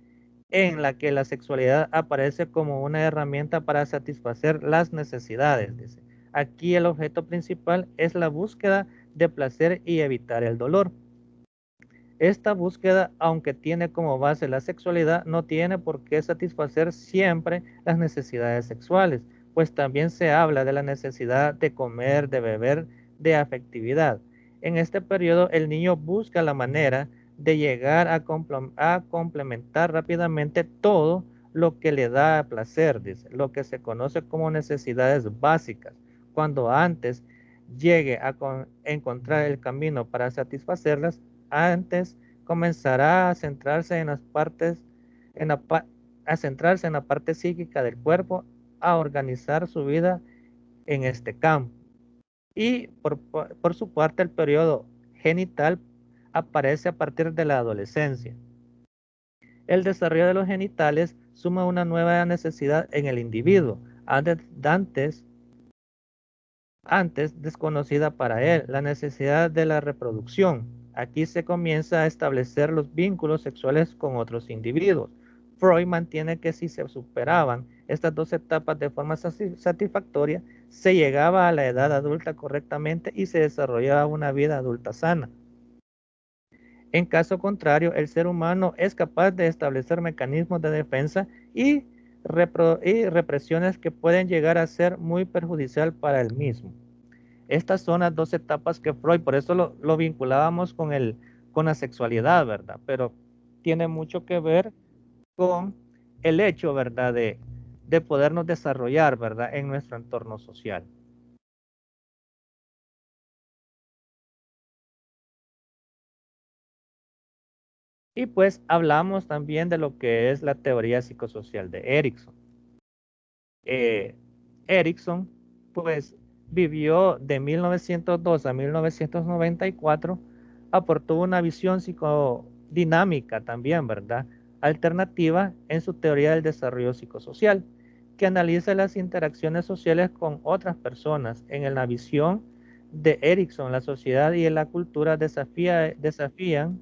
en la que la sexualidad aparece como una herramienta para satisfacer las necesidades. Dice. Aquí el objeto principal es la búsqueda de placer y evitar el dolor. Esta búsqueda, aunque tiene como base la sexualidad, no tiene por qué satisfacer siempre las necesidades sexuales, pues también se habla de la necesidad de comer, de beber, de afectividad. En este periodo, el niño busca la manera de llegar a complementar rápidamente todo lo que le da placer, dice, lo que se conoce como necesidades básicas. Cuando antes llegue a encontrar el camino para satisfacerlas, antes comenzará a centrarse en las partes, a centrarse en la parte psíquica del cuerpo, a organizar su vida en este campo. Y por su parte, el periodo genital aparece a partir de la adolescencia. El desarrollo de los genitales suma una nueva necesidad en el individuo, antes desconocida para él, la necesidad de la reproducción. Aquí se comienza a establecer los vínculos sexuales con otros individuos. Freud mantiene que si se superaban estas dos etapas de forma satisfactoria, se llegaba a la edad adulta correctamente y se desarrollaba una vida adulta sana. En caso contrario, el ser humano es capaz de establecer mecanismos de defensa y represiones que pueden llegar a ser muy perjudicial para él mismo. Estas son las dos etapas que Freud, por eso lo vinculábamos con la sexualidad, ¿verdad? Pero tiene mucho que ver con el hecho, ¿verdad? De podernos desarrollar, ¿verdad? En nuestro entorno social. Y pues hablamos también de lo que es la teoría psicosocial de Erikson. Erikson, pues, vivió de 1902 a 1994, aportó una visión psicodinámica también, ¿verdad? Alternativa en su teoría del desarrollo psicosocial, que analiza las interacciones sociales con otras personas. En la visión de Erikson, la sociedad y la cultura desafían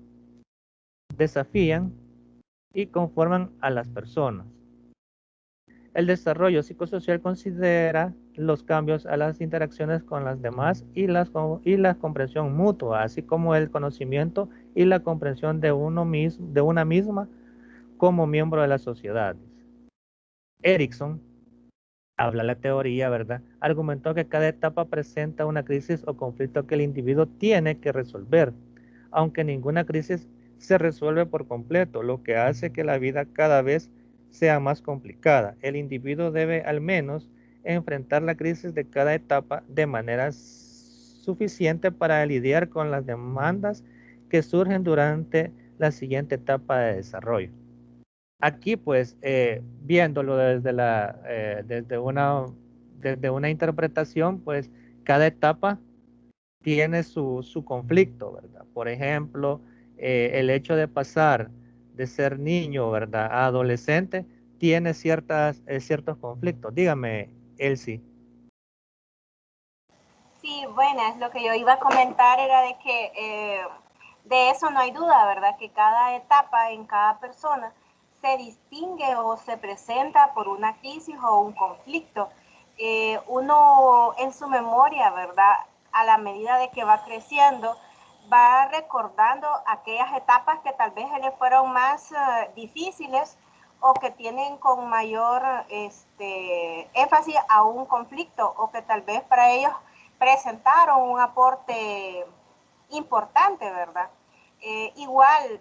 y conforman a las personas. El desarrollo psicosocial considera los cambios a las interacciones con las demás y la comprensión mutua, así como el conocimiento y la comprensión de una misma como miembro de la sociedad. Erikson habla la teoría, ¿verdad? Argumentó que cada etapa presenta una crisis o conflicto que el individuo tiene que resolver, aunque ninguna crisis se resuelve por completo, lo que hace que la vida cada vez sea más complicada. El individuo debe al menos enfrentar la crisis de cada etapa de manera suficiente para lidiar con las demandas que surgen durante la siguiente etapa de desarrollo. Aquí, pues, viéndolo desde una interpretación, pues, cada etapa tiene su conflicto, ¿verdad? Por ejemplo, el hecho de pasar de ser niño, ¿verdad?, a adolescente, tiene ciertos conflictos. Dígame, Elsie. Sí, buenas. Lo que yo iba a comentar era de que de eso no hay duda, ¿verdad? Que cada etapa en cada persona se distingue o se presenta por una crisis o un conflicto. Uno en su memoria, ¿verdad? A la medida de que va creciendo, va recordando aquellas etapas que tal vez le fueron más difíciles o que tienen con mayor énfasis a un conflicto o que tal vez para ellos presentaron un aporte importante, ¿verdad? Igual,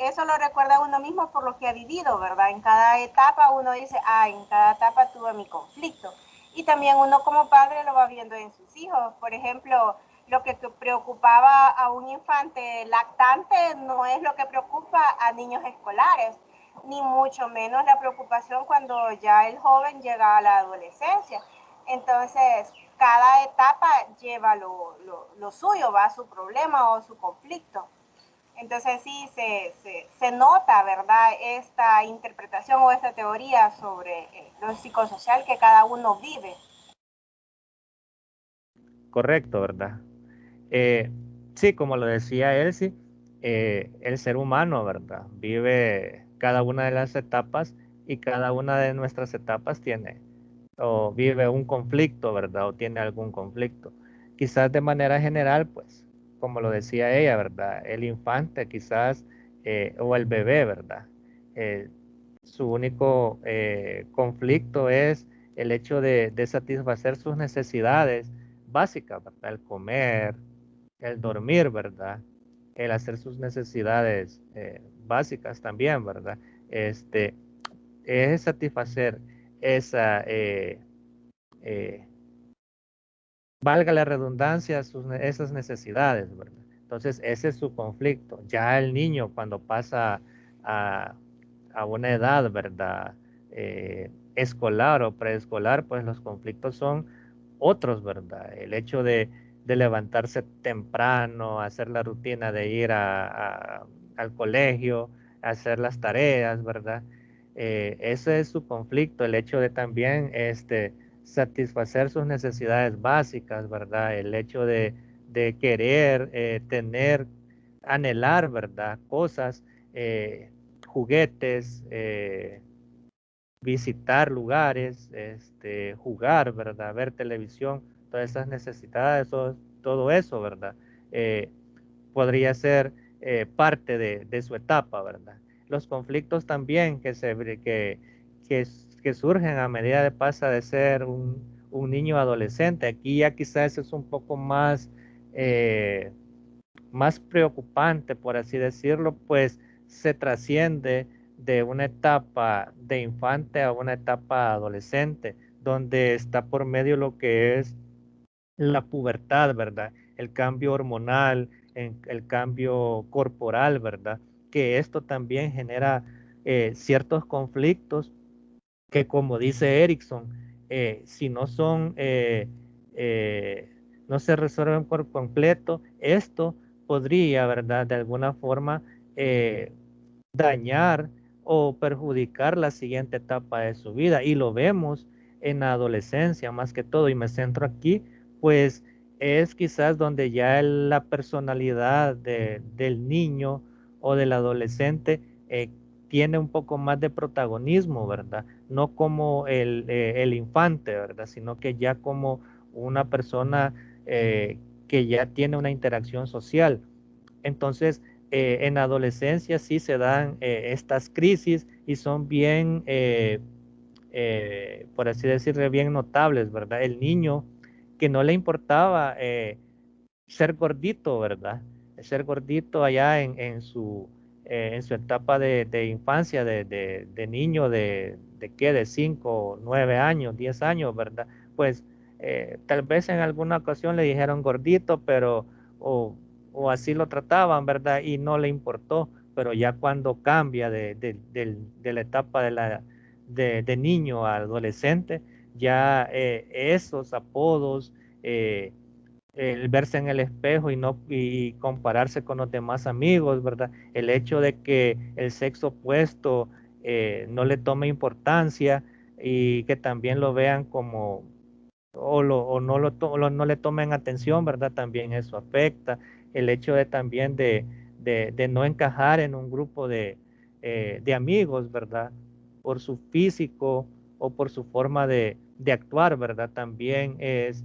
eso lo recuerda uno mismo por lo que ha vivido, ¿verdad? En cada etapa uno dice, en cada etapa tuve mi conflicto. Y también uno como padre lo va viendo en sus hijos. Por ejemplo, lo que preocupaba a un infante lactante no es lo que preocupa a niños escolares, ni mucho menos la preocupación cuando ya el joven llega a la adolescencia. Entonces, cada etapa lleva lo suyo, va su problema o su conflicto. Entonces sí se nota, ¿verdad?, esta interpretación o esta teoría sobre lo psicosocial que cada uno vive. Correcto, ¿verdad? Sí, como lo decía Elsie, el ser humano, ¿verdad?, vive cada una de las etapas y cada una de nuestras etapas tiene o vive un conflicto, ¿verdad? O tiene algún conflicto. Quizás de manera general, pues, como lo decía ella, ¿verdad? El infante quizás, o el bebé, ¿verdad? Su único conflicto es el hecho de satisfacer sus necesidades básicas, ¿verdad? El comer, el dormir, ¿verdad? El hacer sus necesidades básicas también, ¿verdad? Este, es satisfacer esa, eh, valga la redundancia, esas necesidades, ¿verdad? Entonces, ese es su conflicto. Ya el niño cuando pasa a, a una edad, ¿verdad? Escolar o preescolar, pues los conflictos son otros, ¿verdad? El hecho de levantarse temprano, hacer la rutina de ir al colegio, hacer las tareas, ¿verdad? Ese es su conflicto, el hecho de también satisfacer sus necesidades básicas, ¿verdad? El hecho de querer tener, anhelar, ¿verdad? Cosas, juguetes, visitar lugares, jugar, ¿verdad? Ver televisión, todas esas necesidades, todo eso, ¿verdad? Eh, Podría ser parte de su etapa, ¿verdad? Los conflictos también que, que surgen a medida de pasa de ser un niño adolescente. Aquí ya quizás es un poco eh, más preocupante, por así decirlo, pues se trasciende de una etapa de infante a una etapa adolescente, donde está por medio lo que es la pubertad, ¿verdad? El cambio hormonal, el cambio corporal, ¿verdad? Que esto también genera ciertos conflictos que, como dice Erickson, si no son, eh, no se resuelven por completo, esto podría, ¿verdad? De alguna forma eh, dañar o perjudicar la siguiente etapa de su vida. Y lo vemos en la adolescencia más que todo, y me centro aquí, pues es quizás donde ya la personalidad del niño o del adolescente tiene un poco más de protagonismo, ¿verdad? No como el infante, ¿verdad? Sino que ya como una persona que ya tiene una interacción social. Entonces, en la adolescencia sí se dan estas crisis y son bien, por así decirlo, bien notables, ¿verdad? El niño que no le importaba ser gordito, ¿verdad? Ser gordito allá en su etapa de infancia, de niño de qué, de 5, 9 años, 10 años, ¿verdad? Pues tal vez en alguna ocasión le dijeron gordito, pero o, o así lo trataban, ¿verdad? Y no le importó, pero ya cuando cambia de la etapa de niño a adolescente, ya esos apodos, el verse en el espejo y compararse con los demás amigos, ¿verdad? El hecho de que el sexo opuesto no le tome importancia y que también lo vean como o no le tomen atención, ¿verdad? También eso afecta. El hecho de también de no encajar en un grupo de amigos, ¿verdad? Por su físico o por su forma de actuar, ¿verdad? También es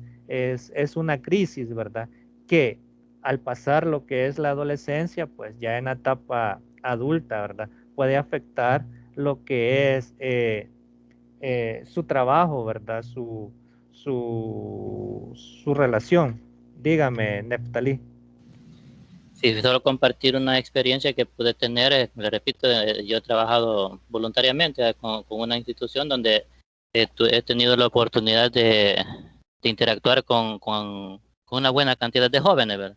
una crisis, ¿verdad? Que al pasar lo que es la adolescencia, pues ya en la etapa adulta, ¿verdad? Puede afectar lo que es su trabajo, ¿verdad? Su relación. Dígame, Neftalí. Sí, solo compartir una experiencia que pude tener, le repito, yo he trabajado voluntariamente con una institución donde he tenido la oportunidad de interactuar con una buena cantidad de jóvenes, ¿verdad?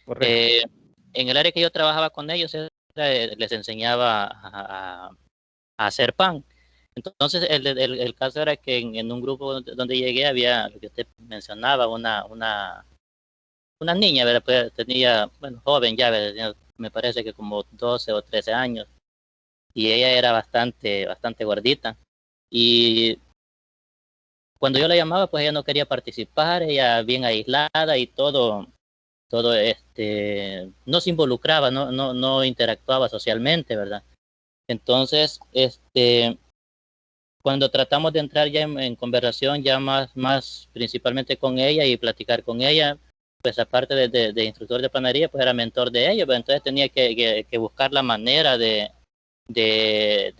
Correcto. En el área que yo trabajaba con ellos, les enseñaba a hacer pan. Entonces, el caso era que en un grupo donde llegué había, lo que usted mencionaba, una niña, ¿verdad? Pues tenía, bueno, joven ya, ¿verdad? Me parece que como 12 o 13 años, y ella era bastante gordita. Y cuando yo la llamaba, pues ella no quería participar, ella bien aislada y todo no se involucraba, no interactuaba socialmente, ¿verdad? Entonces, cuando tratamos de entrar ya en conversación, ya más principalmente con ella y platicar con ella, pues aparte de instructor de panadería, pues era mentor de ellos, pero entonces tenía que buscar la manera de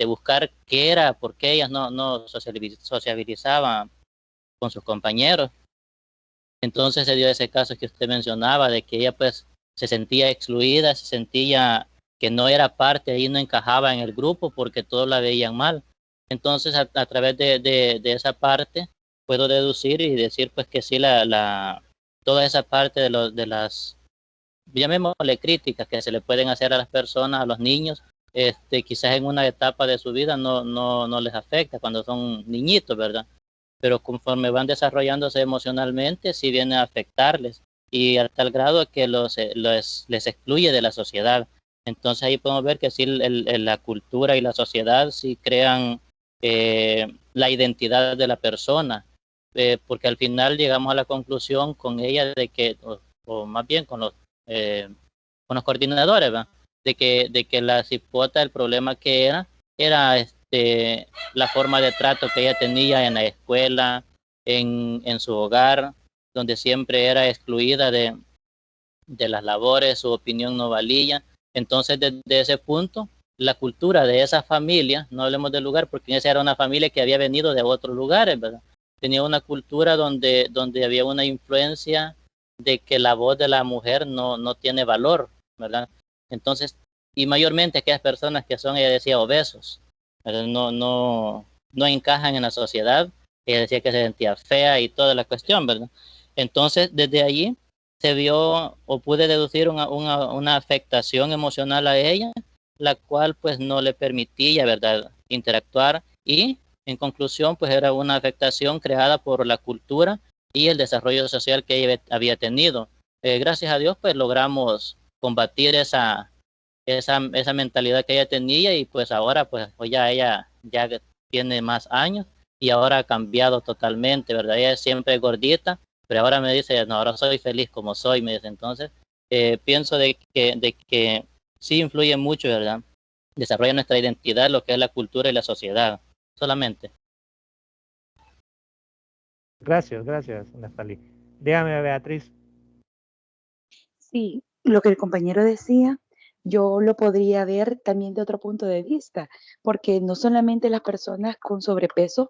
buscar qué era, por qué ellas no sociabilizaban con sus compañeros. Entonces se dio ese caso que usted mencionaba, de que ella pues se sentía excluida, se sentía que no era parte y no encajaba en el grupo porque todos la veían mal. Entonces a través de esa parte puedo deducir y decir pues que sí, toda esa parte de las, llamémosle críticas que se le pueden hacer a las personas, a los niños, quizás en una etapa de su vida no les afecta cuando son niñitos, ¿verdad? Pero conforme van desarrollándose emocionalmente, sí viene a afectarles y a tal grado que les excluye de la sociedad. Entonces ahí podemos ver que sí, la cultura y la sociedad sí crean la identidad de la persona, porque al final llegamos a la conclusión con ella de que, o más bien con los coordinadores, ¿verdad? De que la cipota, el problema que era la forma de trato que ella tenía en la escuela, en su hogar, donde siempre era excluida de las labores, su opinión no valía. Entonces, desde ese punto, la cultura de esa familia, no hablemos del lugar, porque esa era una familia que había venido de otros lugares, ¿verdad? Tenía una cultura donde había una influencia de que la voz de la mujer no tiene valor, ¿verdad? Entonces, y mayormente aquellas personas que son, ella decía, obesos, ¿verdad? No encajan en la sociedad. Ella decía que se sentía fea y toda la cuestión, ¿verdad? Entonces, desde allí se vio o pude deducir una afectación emocional a ella, la cual pues no le permitía, ¿verdad?, interactuar, y en conclusión pues era una afectación creada por la cultura y el desarrollo social que ella había tenido. Gracias a Dios pues logramos combatir esa mentalidad que ella tenía, y pues ahora pues ya ella ya tiene más años y ahora ha cambiado totalmente, ¿verdad? Ella es siempre gordita, pero ahora me dice, no, ahora soy feliz como soy, me dice. Entonces, pienso de que sí influye mucho, ¿verdad? Desarrolla nuestra identidad, lo que es la cultura y la sociedad, solamente. Gracias, Natalie. Dígame, Beatriz. Sí, lo que el compañero decía, yo lo podría ver también de otro punto de vista, porque no solamente las personas con sobrepeso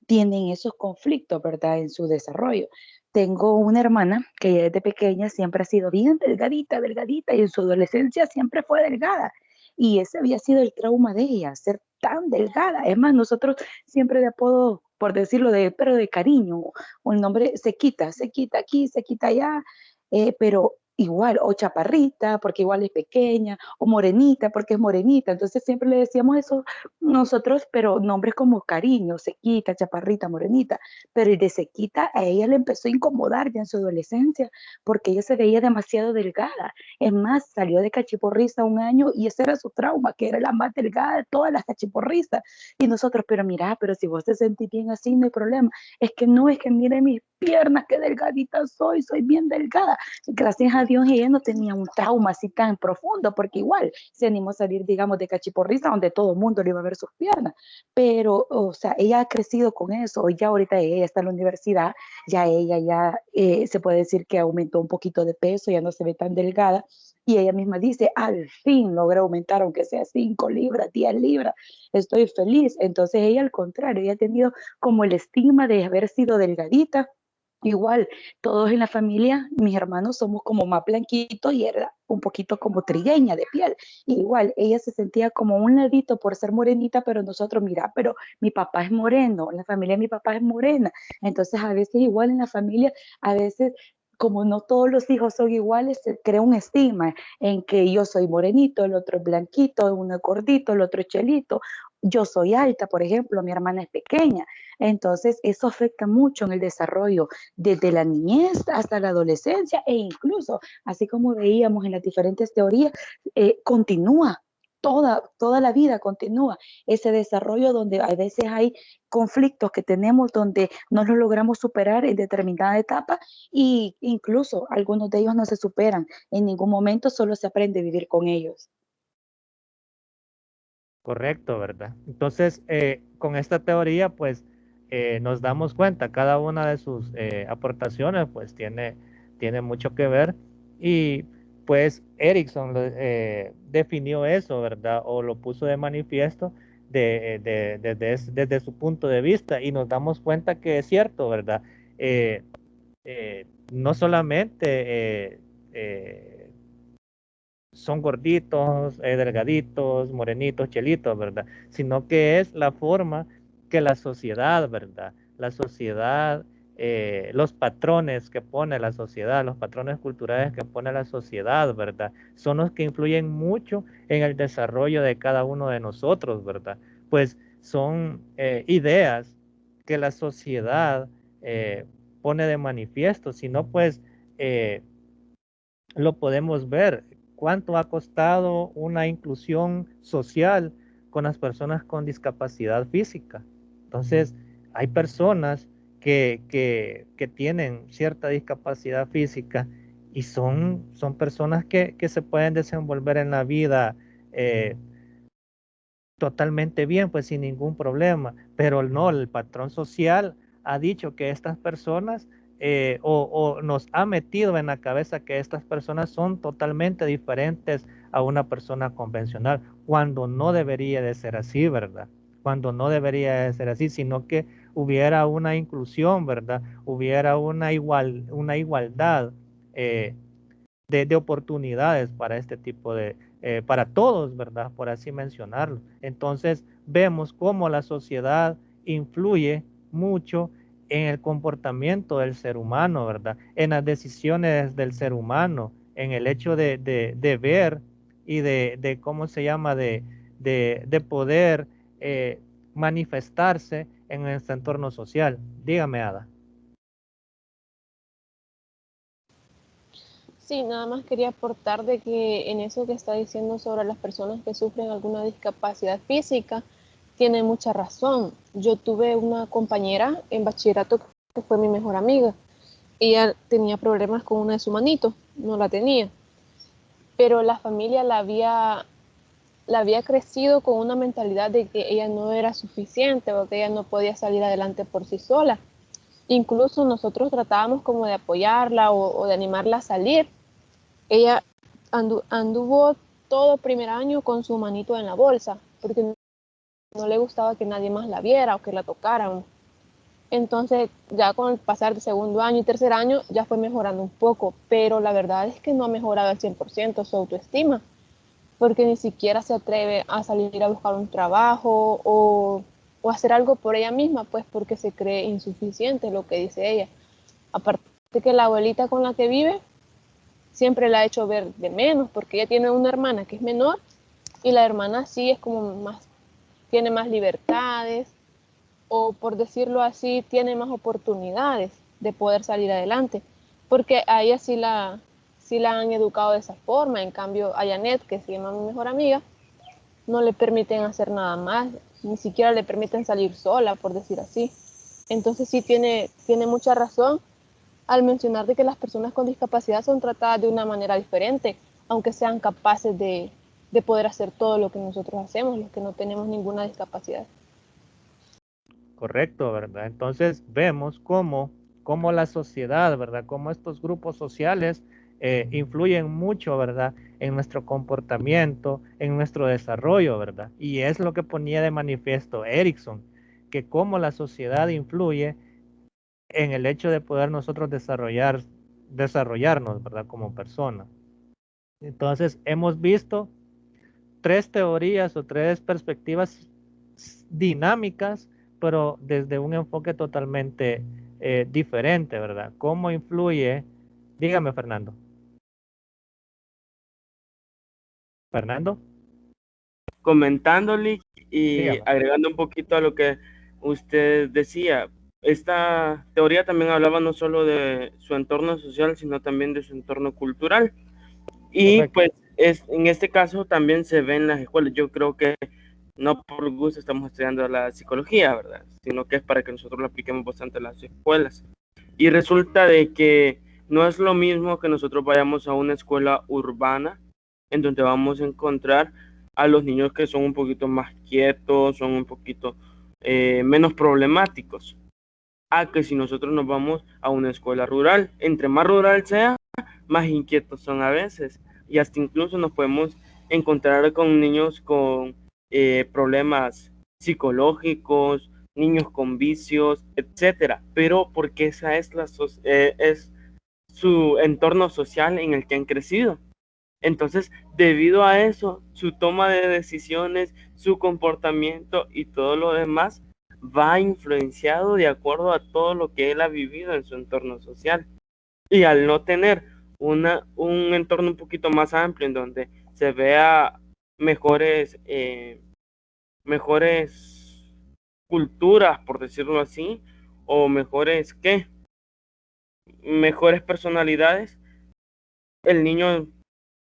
tienen esos conflictos, ¿verdad?, en su desarrollo. Tengo una hermana que desde pequeña siempre ha sido bien delgadita, delgadita, y en su adolescencia siempre fue delgada. Y ese había sido el trauma de ella, ser tan delgada. Es más, nosotros siempre de apodo, por decirlo pero de cariño, o el nombre se quita aquí, se quita allá, pero igual, o chaparrita, porque igual es pequeña, o morenita, porque es morenita. Entonces siempre le decíamos eso nosotros, pero nombres como cariño, sequita, chaparrita, morenita. Pero el de sequita a ella le empezó a incomodar ya en su adolescencia, porque ella se veía demasiado delgada. Es más, salió de cachiporrista un año y ese era su trauma, que era la más delgada de todas las cachiporristas. Y nosotros, pero mira, pero si vos te sentís bien así, no hay problema. Es que no, es que mire mis piernas, qué delgadita soy bien delgada. Gracias a Dios ella no tenía un trauma así tan profundo, porque igual se animó a salir, digamos, de cachiporrista, donde todo el mundo le iba a ver sus piernas, pero, o sea, ella ha crecido con eso, ya ahorita ella está en la universidad, ya ella ya se puede decir que aumentó un poquito de peso, ya no se ve tan delgada, y ella misma dice, al fin logré aumentar, aunque sea 5 libras, 10 libras, estoy feliz. Entonces ella al contrario, ella ha tenido como el estigma de haber sido delgadita. Igual, todos en la familia, mis hermanos somos como más blanquitos y era un poquito como trigueña de piel. Igual, ella se sentía como un ladito por ser morenita, pero nosotros, mira, pero mi papá es moreno, la familia de mi papá es morena. Entonces, a veces igual en la familia, a veces como no todos los hijos son iguales, se crea un estigma en que yo soy morenito, el otro es blanquito, uno es gordito, el otro es chelito. Yo soy alta, por ejemplo, mi hermana es pequeña. Entonces, eso afecta mucho en el desarrollo desde la niñez hasta la adolescencia e incluso, así como veíamos en las diferentes teorías, continúa. Toda la vida continúa ese desarrollo donde a veces hay conflictos que tenemos donde no los logramos superar en determinada etapa y incluso algunos de ellos no se superan en ningún momento, solo se aprende a vivir con ellos. Correcto, ¿verdad? Entonces, con esta teoría, pues nos damos cuenta, cada una de sus aportaciones, pues tiene tiene mucho que ver. Y pues Erickson definió eso, ¿verdad? O lo puso de manifiesto desde su punto de vista, y nos damos cuenta que es cierto, ¿verdad? No solamente son gorditos, delgaditos, morenitos, chelitos, ¿verdad? Sino que es la forma que la sociedad, ¿verdad? La sociedad, los patrones que pone la sociedad, los patrones culturales que pone la sociedad, ¿verdad? Son los que influyen mucho en el desarrollo de cada uno de nosotros, ¿verdad? Pues son ideas que la sociedad pone de manifiesto, si no, pues lo podemos ver. ¿Cuánto ha costado una inclusión social con las personas con discapacidad física? Entonces, hay personas que tienen cierta discapacidad física y son personas que se pueden desenvolver en la vida totalmente bien, pues sin ningún problema, pero no, el patrón social ha dicho que estas personas o nos ha metido en la cabeza que estas personas son totalmente diferentes a una persona convencional, cuando no debería de ser así, ¿verdad? Cuando no debería de ser así, sino que hubiera una inclusión, ¿verdad? Hubiera una igualdad de oportunidades para este tipo para todos, ¿verdad? Por así mencionarlo. Entonces, vemos cómo la sociedad influye mucho en el comportamiento del ser humano, ¿verdad? En las decisiones del ser humano, en el hecho de ver y ¿cómo se llama? De poder manifestarse en este entorno social. Dígame, Ada. Sí, nada más quería aportar de que en eso que está diciendo sobre las personas que sufren alguna discapacidad física, tiene mucha razón. Yo tuve una compañera en bachillerato que fue mi mejor amiga. Ella tenía problemas con una de sus manitos, no la tenía. Pero la familia la había crecido con una mentalidad de que ella no era suficiente o que ella no podía salir adelante por sí sola. Incluso nosotros tratábamos como de apoyarla o de animarla a salir. Ella anduvo todo primer año con su manito en la bolsa, porque no le gustaba que nadie más la viera o que la tocaran. Entonces, ya con el pasar de segundo año y tercer año, ya fue mejorando un poco, pero la verdad es que no ha mejorado al 100% su autoestima, porque ni siquiera se atreve a salir a buscar un trabajo o hacer algo por ella misma, pues porque se cree insuficiente, lo que dice ella. Aparte de que la abuelita con la que vive siempre la ha hecho ver de menos, porque ella tiene una hermana que es menor y la hermana sí es como más, tiene más libertades, o por decirlo así, tiene más oportunidades de poder salir adelante, porque a ella sí la han educado de esa forma. En cambio, a Janet, que se llama mi mejor amiga, no le permiten hacer nada más, ni siquiera le permiten salir sola, por decir así. Entonces sí tiene mucha razón al mencionar de que las personas con discapacidad son tratadas de una manera diferente, aunque sean capaces de poder hacer todo lo que nosotros hacemos, los que no tenemos ninguna discapacidad. Correcto, ¿verdad? Entonces vemos cómo la sociedad, ¿verdad? Cómo estos grupos sociales influyen mucho, ¿verdad? En nuestro comportamiento, en nuestro desarrollo, ¿verdad? Y es lo que ponía de manifiesto Erickson, que cómo la sociedad influye en el hecho de poder nosotros desarrollarnos, ¿verdad? Como personas. Entonces, hemos visto 3 teorías o 3 perspectivas dinámicas, pero desde un enfoque totalmente diferente, ¿verdad? ¿Cómo influye? Dígame, Fernando. Fernando. Comentándole y Dígame. agregando un poquito a lo que usted decía, esta teoría también hablaba no solo de su entorno social, sino también de su entorno cultural. Y Correcto. pues en este caso también se ve en las escuelas. Yo creo que no por gusto estamos estudiando la psicología, ¿verdad? Sino que es para que nosotros lo apliquemos bastante en las escuelas. Y resulta de que no es lo mismo que nosotros vayamos a una escuela urbana, en donde vamos a encontrar a los niños que son un poquito más quietos, son un poquito menos problemáticos. a que si nosotros nos vamos a una escuela rural. Entre más rural sea, más inquietos son a veces. Y hasta incluso nos podemos encontrar con niños con problemas psicológicos, niños con vicios, etcétera. Pero porque esa es es su entorno social en el que han crecido. Entonces, debido a eso, su toma de decisiones, su comportamiento y todo lo demás va influenciado de acuerdo a todo lo que él ha vivido en su entorno social. Y al no tener un entorno un poquito más amplio en donde se vea mejores culturas, por decirlo así, o mejores personalidades, el niño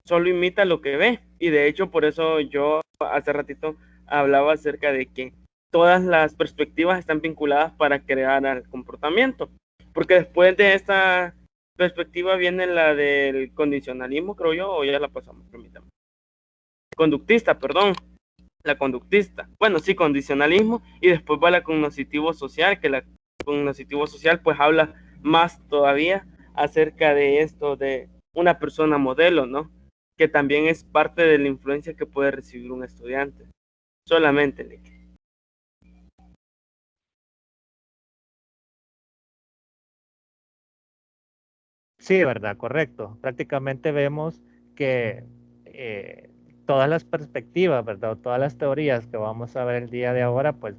solo imita lo que ve. Y de hecho, por eso yo hace ratito hablaba acerca de que todas las perspectivas están vinculadas para crear el comportamiento. Porque después de esta perspectiva viene la del condicionalismo, creo yo, o ya la pasamos, permítame. Conductista, perdón. La conductista. Bueno, sí, condicionalismo. Y después va la cognoscitivo social, que la cognoscitivo social pues habla más todavía acerca de esto de una persona modelo, ¿no? Que también es parte de la influencia que puede recibir un estudiante. Solamente, Nick. Sí, ¿verdad? Correcto. Prácticamente vemos que todas las perspectivas, ¿verdad? O todas las teorías que vamos a ver el día de ahora, pues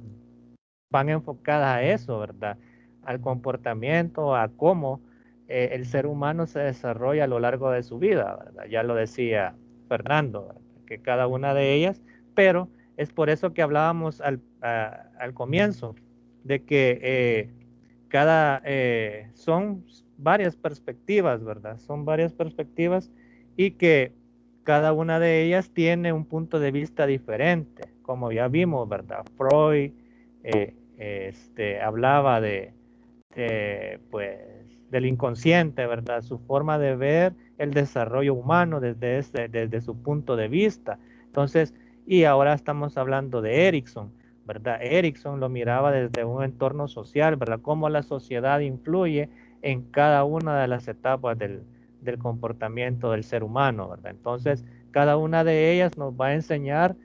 van enfocadas a eso, ¿verdad? Al comportamiento, a cómo el ser humano se desarrolla a lo largo de su vida, ¿verdad? Ya lo decía Fernando, ¿verdad? Que cada una de ellas, pero es por eso que hablábamos al comienzo, de que son varias perspectivas, ¿verdad? Son varias perspectivas y que cada una de ellas tiene un punto de vista diferente, como ya vimos, ¿verdad? Freud hablaba pues, del inconsciente, ¿verdad? Su forma de ver el desarrollo humano desde su punto de vista. Entonces, y ahora estamos hablando de Erickson, ¿verdad? Erickson lo miraba desde un entorno social, ¿verdad? Cómo la sociedad influye en cada una de las etapas del comportamiento del ser humano, ¿verdad? Entonces, cada una de ellas nos va a enseñar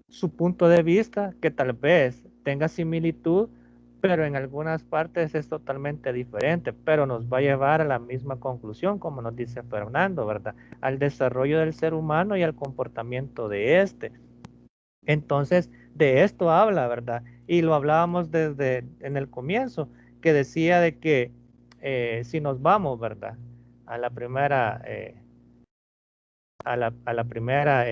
su punto de vista, que tal vez tenga similitud, pero en algunas partes es totalmente diferente, pero nos va a llevar a la misma conclusión, como nos dice Fernando, ¿verdad? Al desarrollo del ser humano y al comportamiento de este. Entonces, de esto habla, ¿verdad? Y lo hablábamos desde en el comienzo, que decía de que si nos vamos, ¿verdad? A la primera, a la primera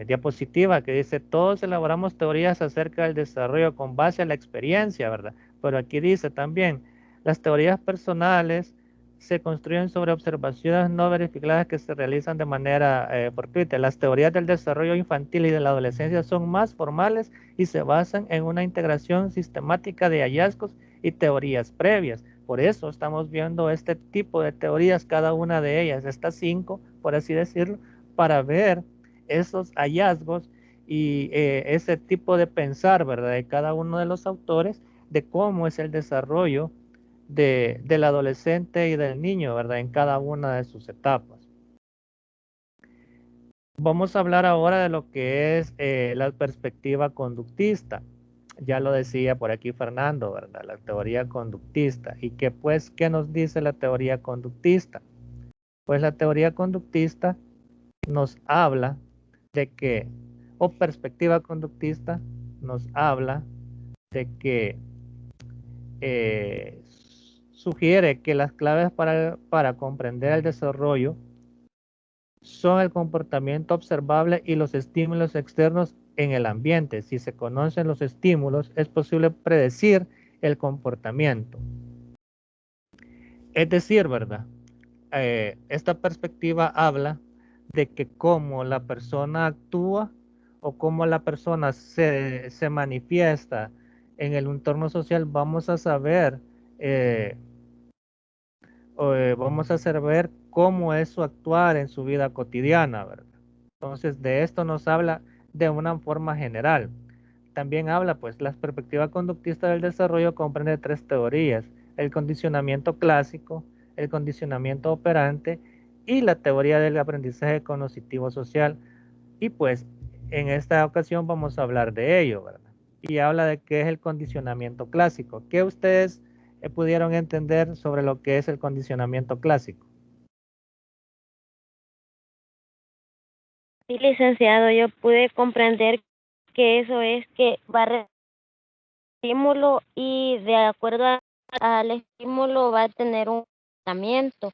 diapositiva que dice, todos elaboramos teorías acerca del desarrollo con base a la experiencia, ¿verdad? Pero aquí dice también, las teorías personales se construyen sobre observaciones no verificadas que se realizan de manera fortuita. Las teorías del desarrollo infantil y de la adolescencia son más formales y se basan en una integración sistemática de hallazgos y teorías previas. Por eso estamos viendo este tipo de teorías, cada una de ellas, estas 5, por así decirlo, para ver esos hallazgos y ese tipo de pensar, ¿verdad? De cada uno de los autores, de cómo es el desarrollo del adolescente y del niño, ¿verdad? En cada una de sus etapas. Vamos a hablar ahora de lo que es la perspectiva conductista. Ya lo decía por aquí Fernando, ¿verdad? La teoría conductista. ¿Y qué pues, qué nos dice la teoría conductista? Pues la teoría conductista nos habla de que, o perspectiva conductista, nos habla de que sugiere que las claves para comprender el desarrollo son el comportamiento observable y los estímulos externos en el ambiente. Si se conocen los estímulos, es posible predecir el comportamiento. Es decir, ¿verdad? Esta perspectiva habla de que cómo la persona actúa o cómo la persona se manifiesta en el entorno social, vamos a saber vamos a saber cómo es su actuar en su vida cotidiana, ¿verdad? Entonces, de esto nos habla de una forma general. también habla, pues, la perspectiva conductista del desarrollo comprende 3 teorías: el condicionamiento clásico, el condicionamiento operante y la teoría del aprendizaje cognitivo social. Y pues en esta ocasión vamos a hablar de ello, ¿verdad? Y habla de qué es el condicionamiento clásico. ¿Qué ustedes pudieron entender sobre lo que es el condicionamiento clásico? Sí, licenciado, yo pude comprender que eso es que va a estímulo y de acuerdo al estímulo va a tener un comportamiento.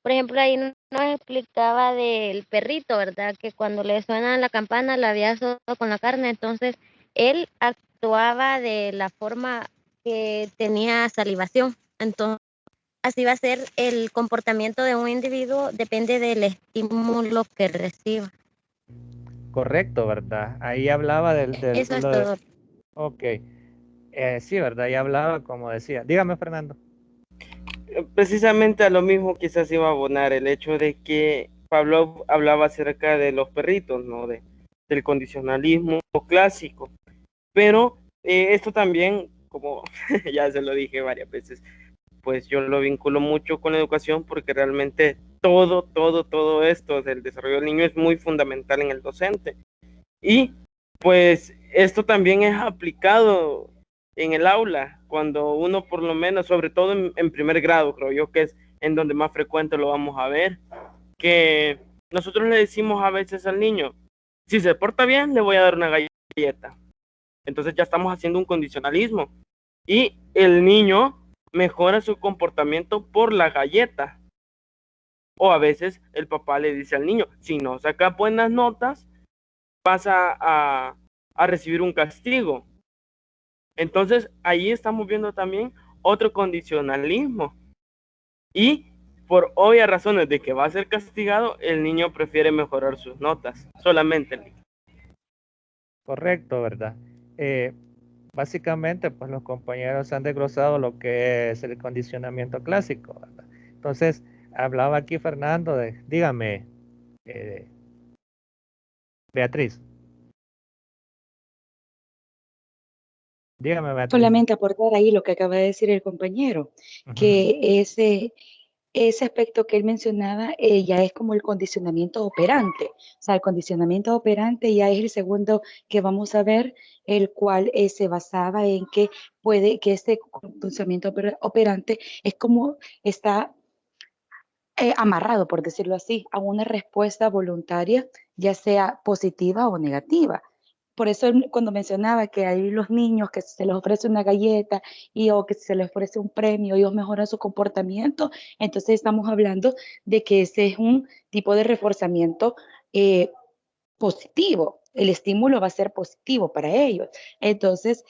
Por ejemplo, ahí nos explicaba del perrito, ¿verdad? Que cuando le suena la campana la había asociado con la carne, entonces él actuaba de la forma que tenía salivación. Entonces, así va a ser el comportamiento de un individuo, depende del estímulo que reciba. Correcto, ¿verdad? Ahí hablaba Eso es todo. Ok. Sí, ¿verdad? Ahí hablaba, como decía. Dígame, Fernando. Precisamente a lo mismo quizás iba a abonar el hecho de que Pablo hablaba acerca de los perritos, ¿no? Del condicionalismo clásico. Pero esto también, como ya se lo dije varias veces, pues yo lo vinculo mucho con la educación porque realmente todo esto del desarrollo del niño es muy fundamental en el docente. Y pues esto también es aplicado en el aula, cuando uno por lo menos, sobre todo en primer grado, creo yo que es en donde más frecuente lo vamos a ver, que nosotros le decimos a veces al niño, si se porta bien, le voy a dar una galleta. Entonces ya estamos haciendo un condicionalismo y el niño mejora su comportamiento por la galleta. O a veces el papá le dice al niño, si no saca buenas notas, vas a recibir un castigo. Entonces ahí estamos viendo también otro condicionalismo. Y por obvias razones de que va a ser castigado, el niño prefiere mejorar sus notas, solamente el niño. Correcto, ¿verdad? Básicamente, pues los compañeros han desglosado lo que es el condicionamiento clásico, ¿verdad? Entonces, hablaba aquí Fernando dígame, Beatriz. Dígame, Beatriz. Solamente aportar ahí lo que acaba de decir el compañero, que ese aspecto que él mencionaba ya es como el condicionamiento operante. O sea, el condicionamiento operante ya es el segundo que vamos a ver, el cual se basaba en que que este condicionamiento operante es como está amarrado, por decirlo así, a una respuesta voluntaria, ya sea positiva o negativa. Por eso cuando mencionaba que hay los niños que se les ofrece una galleta o que se les ofrece un premio, ellos mejoran su comportamiento, entonces estamos hablando de que ese es un tipo de reforzamiento positivo. El estímulo va a ser positivo para ellos. Entonces,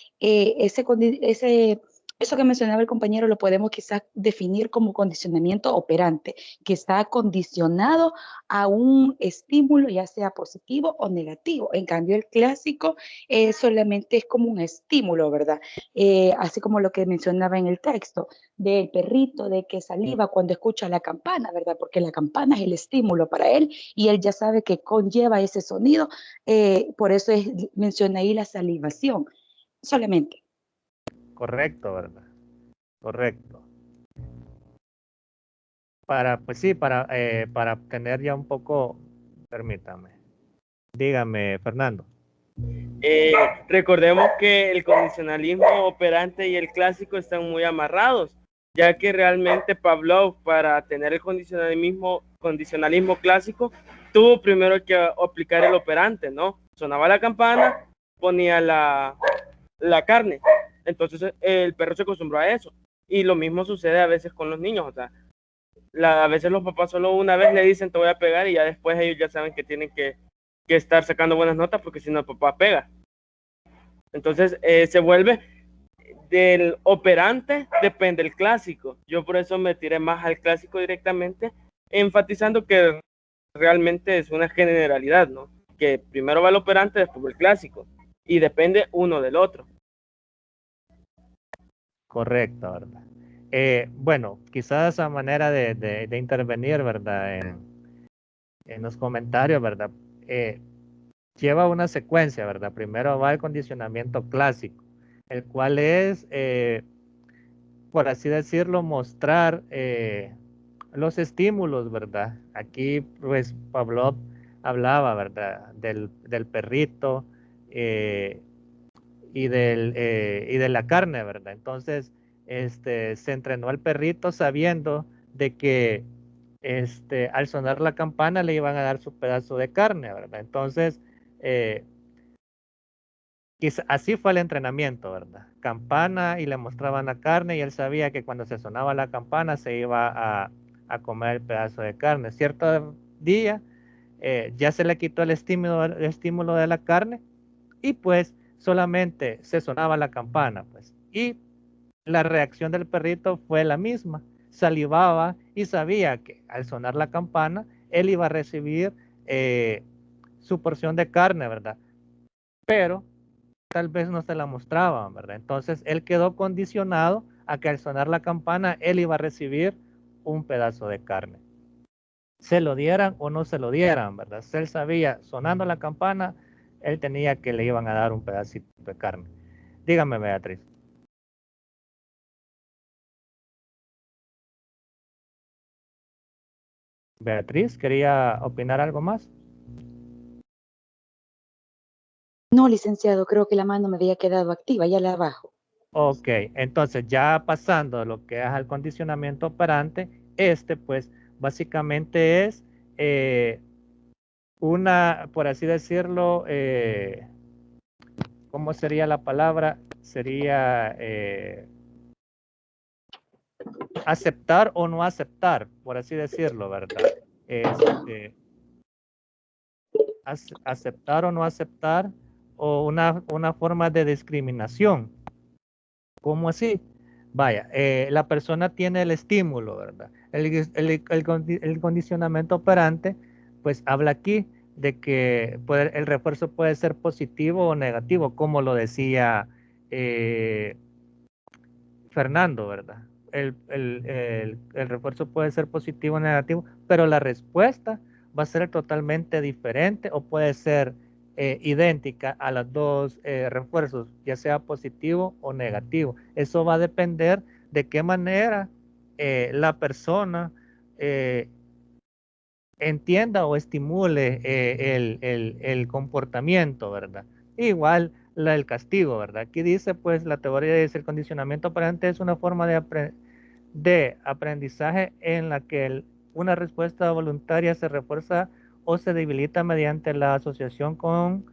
eso que mencionaba el compañero lo podemos quizás definir como condicionamiento operante, que está condicionado a un estímulo, ya sea positivo o negativo. En cambio, el clásico solamente es como un estímulo, ¿verdad? Así como lo que mencionaba en el texto del perrito, de que saliva cuando escucha la campana, ¿verdad? Porque la campana es el estímulo para él y él ya sabe que conlleva ese sonido. Por eso menciona ahí la salivación, solamente. Correcto, ¿verdad? Correcto. Pues sí, para tener ya un poco, permítame. Dígame, Fernando. Recordemos que el condicionalismo operante y el clásico están muy amarrados, ya que realmente Pavlov, para tener el condicionalismo clásico, tuvo primero que aplicar el operante, ¿no? Sonaba la campana, ponía la carne. Entonces el perro se acostumbró a eso. Y lo mismo sucede a veces con los niños, o sea, a veces los papás solo una vez le dicen te voy a pegar y ya después ellos ya saben que tienen que estar sacando buenas notas porque si no el papá pega. Entonces se vuelve del operante, depende del clásico. Yo por eso me tiré más al clásico directamente, enfatizando que realmente es una generalidad, ¿no? Que primero va el operante, después va el clásico. Y depende uno del otro. Correcto, ¿verdad? Bueno, quizás a manera de intervenir, ¿verdad? En los comentarios, ¿verdad? lleva una secuencia, ¿verdad? Primero va el condicionamiento clásico, el cual es, por así decirlo, mostrar los estímulos, ¿verdad? Aquí, pues, Pavlov hablaba, ¿verdad? Del perrito y de la carne, ¿verdad? Entonces, se entrenó al perrito sabiendo de que al sonar la campana le iban a dar su pedazo de carne, ¿verdad? Entonces, así fue el entrenamiento, ¿verdad? Campana y le mostraban la carne y él sabía que cuando se sonaba la campana se iba a comer el pedazo de carne. Cierto día ya se le quitó el estímulo de la carne y pues solamente se sonaba la campana, pues. Y la reacción del perrito fue la misma. Salivaba y sabía que al sonar la campana él iba a recibir su porción de carne, ¿verdad? Pero tal vez no se la mostraban, ¿verdad? Entonces él quedó condicionado a que al sonar la campana él iba a recibir un pedazo de carne. Se lo dieran o no se lo dieran, ¿verdad? Si él sabía, sonando la campana, él tenía que le iban a dar un pedacito de carne. Dígame, Beatriz. Beatriz, ¿quería opinar algo más? No, licenciado, creo que la mano me había quedado activa, ya la bajo. Ok, entonces ya pasando a lo que es al condicionamiento operante, pues básicamente es una, por así decirlo, ¿cómo sería la palabra? Sería aceptar o no aceptar, por así decirlo, ¿verdad? Aceptar o no aceptar, o una forma de discriminación. ¿Cómo así? Vaya, la persona tiene el estímulo, ¿verdad? El condicionamiento operante, pues habla aquí de que el refuerzo puede ser positivo o negativo, como lo decía Fernando, ¿verdad? El refuerzo puede ser positivo o negativo, pero la respuesta va a ser totalmente diferente o puede ser idéntica a los dos refuerzos, ya sea positivo o negativo. Eso va a depender de qué manera la persona entienda o estimule el comportamiento, ¿verdad? Igual el castigo, ¿verdad? Aquí dice, pues, la teoría dice el condicionamiento operante es una forma de aprendizaje en la que una respuesta voluntaria se refuerza o se debilita mediante la asociación con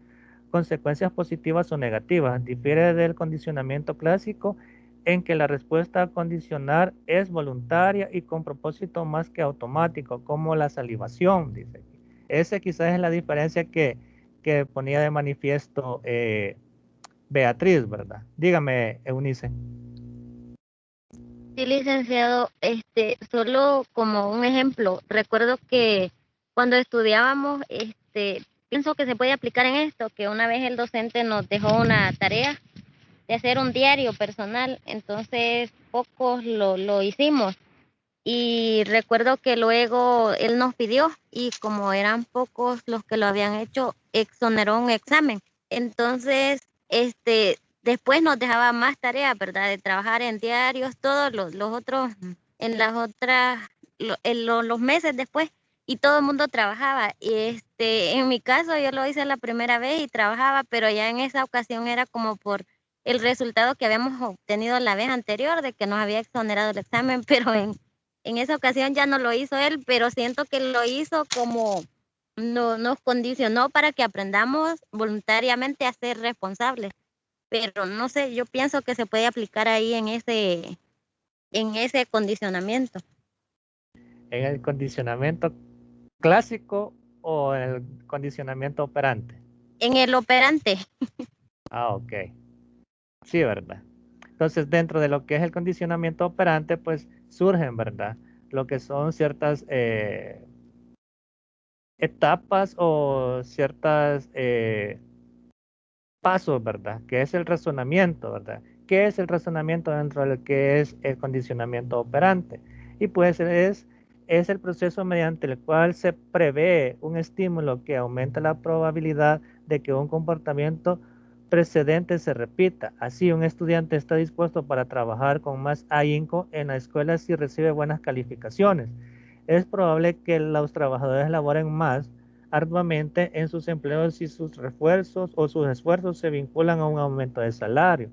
consecuencias positivas o negativas. Difiere del condicionamiento clásico en que la respuesta a condicionar es voluntaria y con propósito más que automático, como la salivación, dice aquí. Esa quizás es la diferencia que ponía de manifiesto Beatriz, ¿verdad? Dígame, Eunice. Sí, licenciado, solo como un ejemplo, recuerdo que cuando estudiábamos, pienso que se puede aplicar en esto, que una vez el docente nos dejó una tarea de hacer un diario personal, entonces pocos lo hicimos y recuerdo que luego él nos pidió y como eran pocos los que lo habían hecho, exoneró un examen. Entonces, después nos dejaba más tareas, ¿verdad? De trabajar en diarios, todos los otros, en las otras, los meses después, y todo el mundo trabajaba. Y en mi caso yo lo hice la primera vez y trabajaba, pero ya en esa ocasión era como por el resultado que habíamos obtenido la vez anterior de que nos había exonerado el examen, pero en esa ocasión ya no lo hizo él, pero siento que lo hizo como nos condicionó para que aprendamos voluntariamente a ser responsables. Pero no sé, yo pienso que se puede aplicar ahí en ese condicionamiento. ¿En el condicionamiento clásico o en el condicionamiento operante? En el operante. Ah, ok. Sí, ¿verdad? Entonces, dentro de lo que es el condicionamiento operante, pues surgen, ¿verdad? Lo que son ciertas etapas o ciertas pasos, ¿verdad? Que es el razonamiento, ¿verdad? ¿Qué es el razonamiento dentro de lo que es el condicionamiento operante? Y pues es el proceso mediante el cual se prevé un estímulo que aumenta la probabilidad de que un comportamiento precedente se repita. Así, un estudiante está dispuesto para trabajar con más ahínco en la escuela si recibe buenas calificaciones. Es probable que los trabajadores laboren más arduamente en sus empleos si sus refuerzos o sus esfuerzos se vinculan a un aumento de salario.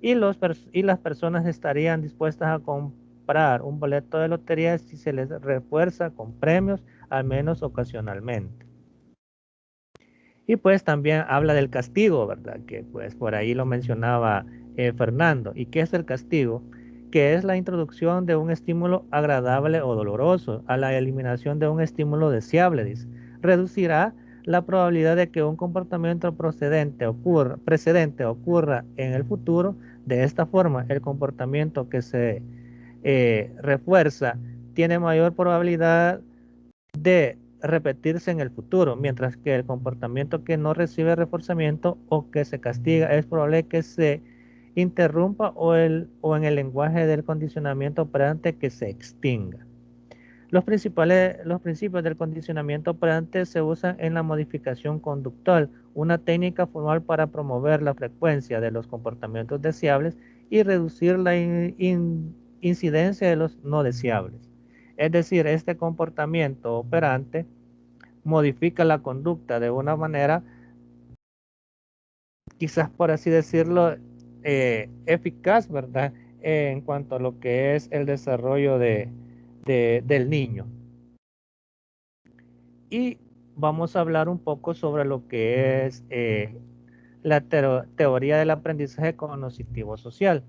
Y las personas estarían dispuestas a comprar un boleto de lotería si se les refuerza con premios, al menos ocasionalmente. Y pues también habla del castigo, ¿verdad? Que pues por ahí lo mencionaba Fernando. ¿Y qué es el castigo? Que es la introducción de un estímulo agradable o doloroso a la eliminación de un estímulo deseable, dice. Reducirá la probabilidad de que un comportamiento precedente ocurra en el futuro. De esta forma, el comportamiento que se refuerza tiene mayor probabilidad de repetirse en el futuro, mientras que el comportamiento que no recibe reforzamiento o que se castiga es probable que se interrumpa o en el lenguaje del condicionamiento operante que se extinga. Los principios del condicionamiento operante se usan en la modificación conductual, una técnica formal para promover la frecuencia de los comportamientos deseables y reducir la incidencia de los no deseables. Es decir, este comportamiento operante modifica la conducta de una manera, quizás por así decirlo, eficaz, ¿verdad? En cuanto a lo que es el desarrollo del niño. Y vamos a hablar un poco sobre lo que es la teoría del aprendizaje cognitivo social.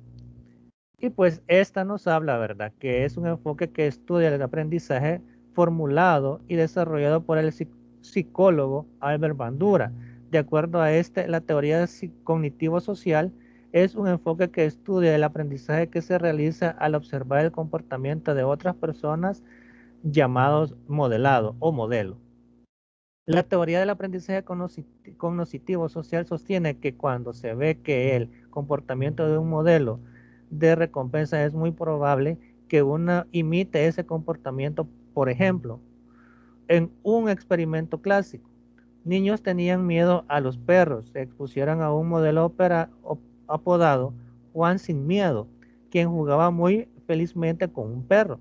Y pues esta nos habla, ¿verdad? Que es un enfoque que estudia el aprendizaje formulado y desarrollado por el psicólogo Albert Bandura. De acuerdo a la teoría cognitivo-social es un enfoque que estudia el aprendizaje que se realiza al observar el comportamiento de otras personas llamados modelado o modelo. La teoría del aprendizaje cognitivo social sostiene que cuando se ve que el comportamiento de un modelo de recompensa es muy probable que uno imite ese comportamiento. Por ejemplo, en un experimento clásico, niños tenían miedo a los perros, se expusieron a un modelo apodado Juan Sin Miedo, quien jugaba muy felizmente con un perro.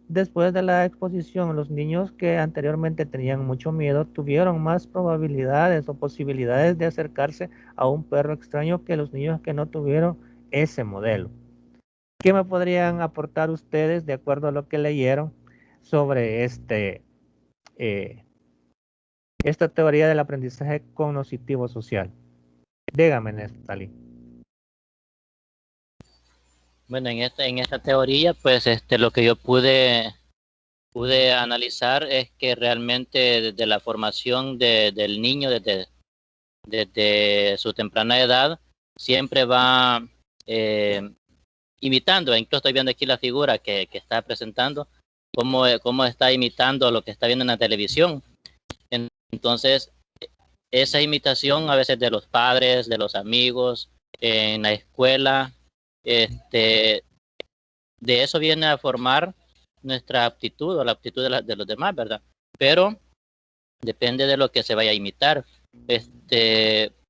Después de la exposición, los niños que anteriormente tenían mucho miedo tuvieron más probabilidades o posibilidades de acercarse a un perro extraño que los niños que no tuvieron ese modelo. ¿Qué me podrían aportar ustedes de acuerdo a lo que leyeron sobre esta teoría del aprendizaje cognitivo social? Dígame, Néstor. Bueno, en esta teoría, pues lo que yo pude analizar es que realmente desde la formación del niño, desde su temprana edad, siempre va imitando. Incluso estoy viendo aquí la figura que está presentando, cómo está imitando lo que está viendo en la televisión. Entonces, esa imitación a veces de los padres, de los amigos, en la escuela, de eso viene a formar nuestra aptitud o la aptitud de los demás, ¿verdad? Pero depende de lo que se vaya a imitar.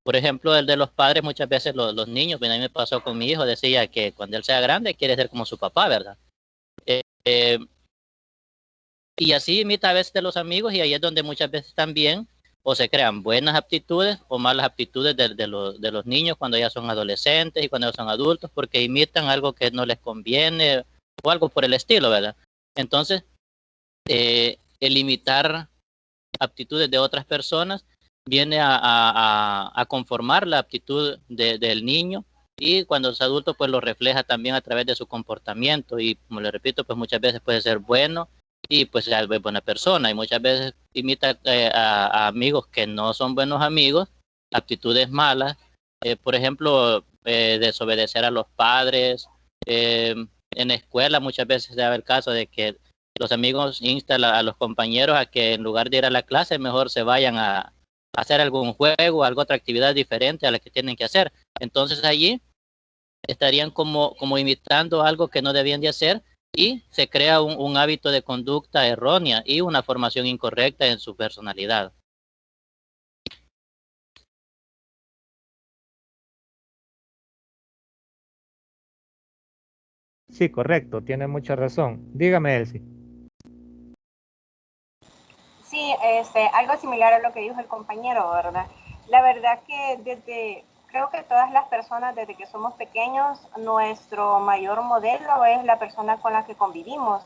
Por ejemplo, el de los padres, muchas veces los niños, a mí me pasó con mi hijo, decía que cuando él sea grande quiere ser como su papá, ¿verdad? Y así imita a veces de los amigos, y ahí es donde muchas veces también o se crean buenas aptitudes o malas aptitudes de los niños cuando ya son adolescentes y cuando ya son adultos, porque imitan algo que no les conviene o algo por el estilo, ¿verdad? Entonces, el imitar aptitudes de otras personas viene a conformar la aptitud del niño, y cuando es adulto pues lo refleja también a través de su comportamiento, y como le repito, pues muchas veces puede ser bueno y pues es buena persona, y muchas veces imita a amigos que no son buenos amigos, aptitudes malas, por ejemplo, desobedecer a los padres. En la escuela muchas veces se da el caso de que los amigos instan a los compañeros a que en lugar de ir a la clase mejor se vayan a hacer algún juego, alguna otra actividad diferente a la que tienen que hacer. Entonces allí estarían como imitando algo que no debían de hacer, y se crea un hábito de conducta errónea y una formación incorrecta en su personalidad. Sí, correcto, tiene mucha razón. Dígame, Elsie. Sí, algo similar a lo que dijo el compañero, ¿verdad? La verdad que creo que todas las personas desde que somos pequeños, nuestro mayor modelo es la persona con la que convivimos,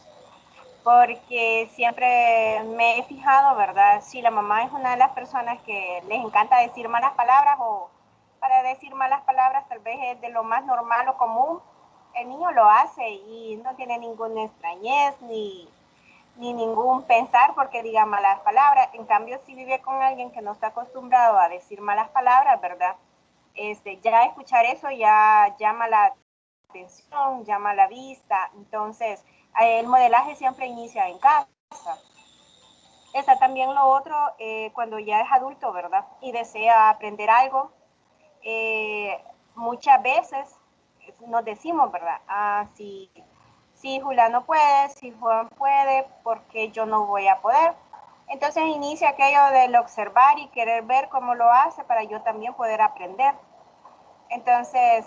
porque siempre me he fijado, ¿verdad? Si la mamá es una de las personas que les encanta decir malas palabras o para decir malas palabras tal vez es de lo más normal o común, el niño lo hace y no tiene ninguna extrañez ni ningún pensar porque diga malas palabras. En cambio, si vive con alguien que no está acostumbrado a decir malas palabras, ¿verdad? Ya escuchar eso ya llama la atención, llama la vista. Entonces, el modelaje siempre inicia en casa. Está también lo otro cuando ya es adulto, ¿verdad? Y desea aprender algo. Muchas veces nos decimos, ¿verdad? Si Julián puede, si Juan puede, ¿por qué yo no voy a poder? Entonces inicia aquello del observar y querer ver cómo lo hace para yo también poder aprender. Entonces,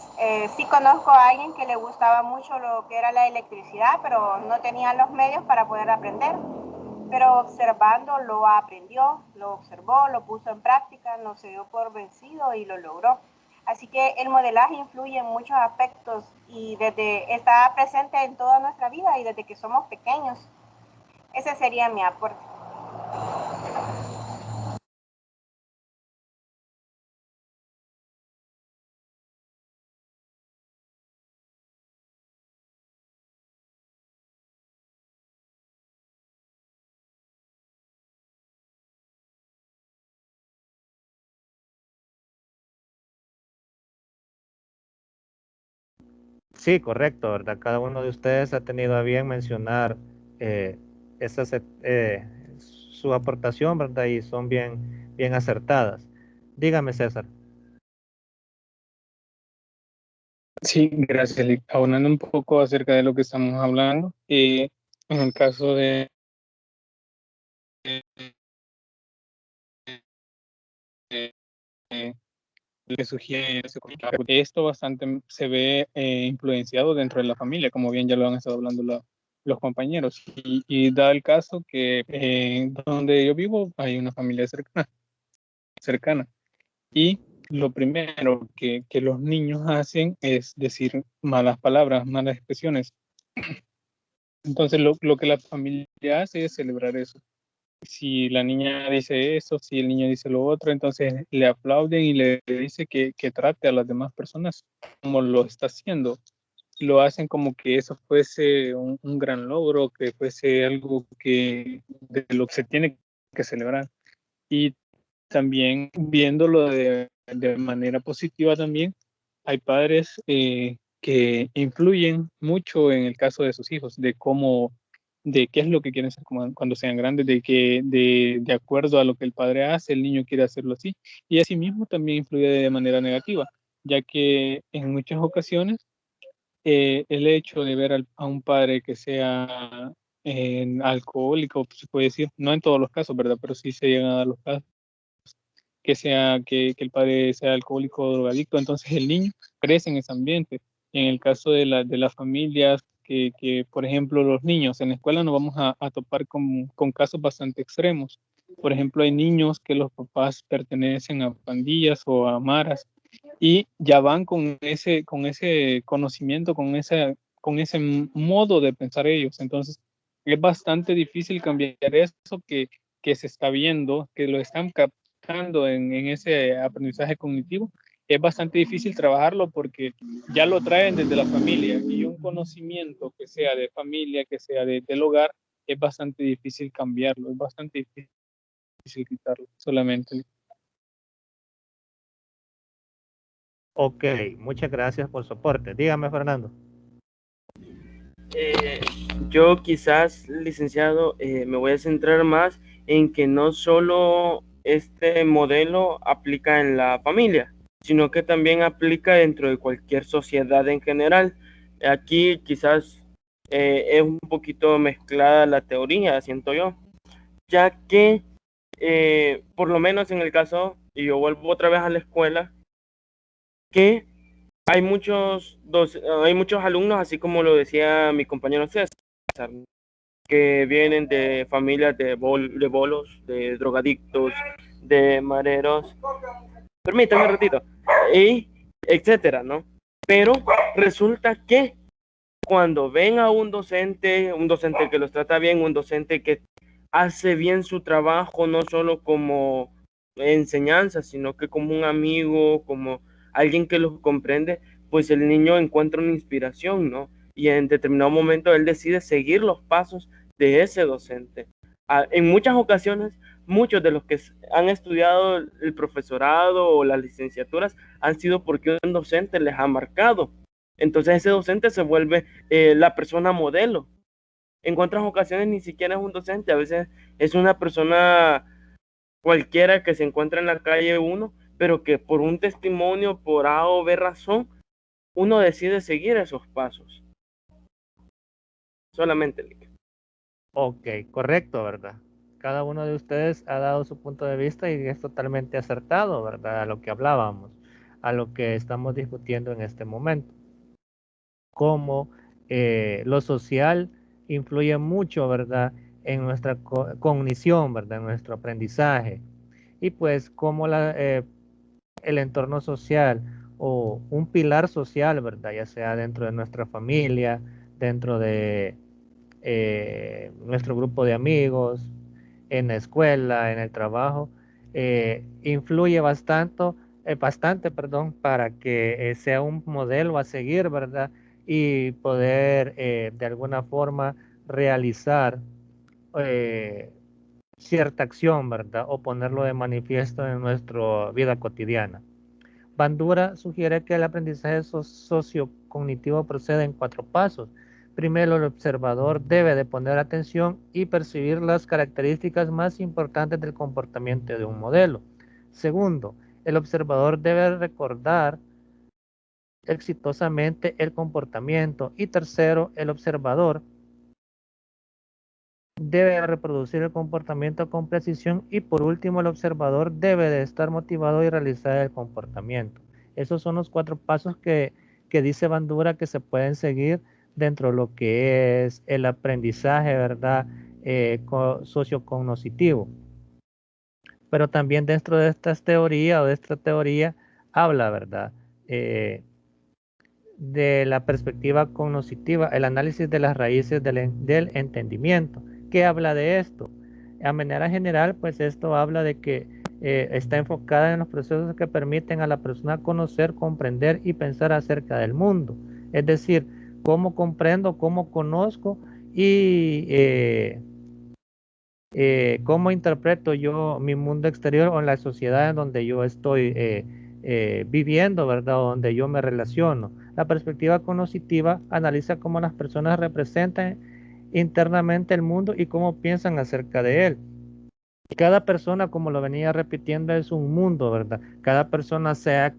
sí conozco a alguien que le gustaba mucho lo que era la electricidad, pero no tenía los medios para poder aprender. Pero observando lo aprendió, lo observó, lo puso en práctica, no se dio por vencido y lo logró. Así que el modelaje influye en muchos aspectos y está presente en toda nuestra vida y desde que somos pequeños. Ese sería mi aporte. Sí, correcto, ¿verdad? Cada uno de ustedes ha tenido a bien mencionar eh, esas, su aportación, ¿verdad? Y son bien acertadas. Dígame, César. Sí, gracias. Lick. Aunando un poco acerca de lo que estamos hablando, en el caso de le sugiere esto bastante se ve influenciado dentro de la familia, como bien ya lo han estado hablando los compañeros. Y da el caso que donde yo vivo hay una familia cercana. Y lo primero que los niños hacen es decir malas palabras, malas expresiones. Entonces lo que la familia hace es celebrar eso. Si la niña dice eso, si el niño dice lo otro, entonces le aplauden y le dice que trate a las demás personas como lo está haciendo. Lo hacen como que eso fuese un gran logro, que fuese algo de lo que se tiene que celebrar. Y también viéndolo de manera positiva también, hay padres que influyen mucho en el caso de sus hijos, de qué es lo que quieren ser cuando sean grandes, de acuerdo a lo que el padre hace, el niño quiere hacerlo así, y asimismo también influye de manera negativa, ya que en muchas ocasiones el hecho de ver a un padre que sea alcohólico, se puede decir, no en todos los casos, ¿verdad? Pero sí se llegan a dar los casos que el padre sea alcohólico o drogadicto, entonces el niño crece en ese ambiente. En el caso de las familias, por ejemplo, los niños en la escuela nos vamos a topar con casos bastante extremos. Por ejemplo, hay niños que los papás pertenecen a pandillas o a maras y ya van con ese conocimiento, con ese modo de pensar ellos. Entonces, es bastante difícil cambiar eso que se está viendo, que lo están captando en ese aprendizaje cognitivo. Es bastante difícil trabajarlo porque ya lo traen desde la familia y un conocimiento que sea de familia, que sea del hogar, es bastante difícil cambiarlo, es bastante difícil quitarlo solamente. Ok, muchas gracias por su aporte. Dígame, Fernando. Yo quizás, licenciado, me voy a centrar más en que no solo este modelo aplica en la familia, sino que también aplica dentro de cualquier sociedad en general. Aquí quizás es un poquito mezclada la teoría, siento yo, ya que por lo menos en el caso, y yo vuelvo otra vez a la escuela, que hay muchos alumnos, así como lo decía mi compañero César, que vienen de familias de bolos, de drogadictos, de mareros, permítame un ratito, y etcétera, ¿no? Pero resulta que cuando ven a un docente que los trata bien, un docente que hace bien su trabajo, no solo como enseñanza, sino que como un amigo, como alguien que los comprende, pues el niño encuentra una inspiración, ¿no? Y en determinado momento él decide seguir los pasos de ese docente. En muchas ocasiones, muchos de los que han estudiado el profesorado o las licenciaturas han sido porque un docente les ha marcado. Entonces ese docente se vuelve la persona modelo. En otras ocasiones ni siquiera es un docente, a veces es una persona cualquiera que se encuentra en la calle uno, pero que por un testimonio, por A o B razón, uno decide seguir esos pasos. Solamente. Ok, correcto, ¿verdad? Cada uno de ustedes ha dado su punto de vista y es totalmente acertado, ¿verdad? A lo que hablábamos, a lo que estamos discutiendo en este momento. Cómo lo social influye mucho, ¿verdad? En nuestra cognición, ¿verdad? En nuestro aprendizaje. Y pues cómo el entorno social o un pilar social, ¿verdad? Ya sea dentro de nuestra familia, dentro de nuestro grupo de amigos, en la escuela, en el trabajo, influye bastante, perdón, para que sea un modelo a seguir, ¿verdad? Y poder de alguna forma realizar cierta acción, ¿verdad? O ponerlo de manifiesto en nuestra vida cotidiana. Bandura sugiere que el aprendizaje sociocognitivo procede en 4 pasos. Primero, el observador debe de poner atención y percibir las características más importantes del comportamiento de un modelo. Segundo, el observador debe recordar exitosamente el comportamiento. Y tercero, el observador debe reproducir el comportamiento con precisión. Y por último, el observador debe de estar motivado y realizar el comportamiento. Esos son los 4 pasos que dice Bandura que se pueden seguir dentro de lo que es el aprendizaje, ¿verdad? Sociocognitivo. Pero también dentro de estas teorías o de esta teoría habla, ¿verdad? De la perspectiva cognitiva, el análisis de las raíces del entendimiento. ¿Qué habla de esto? A manera general, pues esto habla de que está enfocada en los procesos que permiten a la persona conocer, comprender y pensar acerca del mundo. Es decir, cómo comprendo, cómo conozco y cómo interpreto yo mi mundo exterior o en la sociedad en donde yo estoy viviendo, ¿verdad? O donde yo me relaciono. La perspectiva cognitiva analiza cómo las personas representan internamente el mundo y cómo piensan acerca de él. Cada persona, como lo venía repitiendo, es un mundo, ¿verdad? Cada persona se ha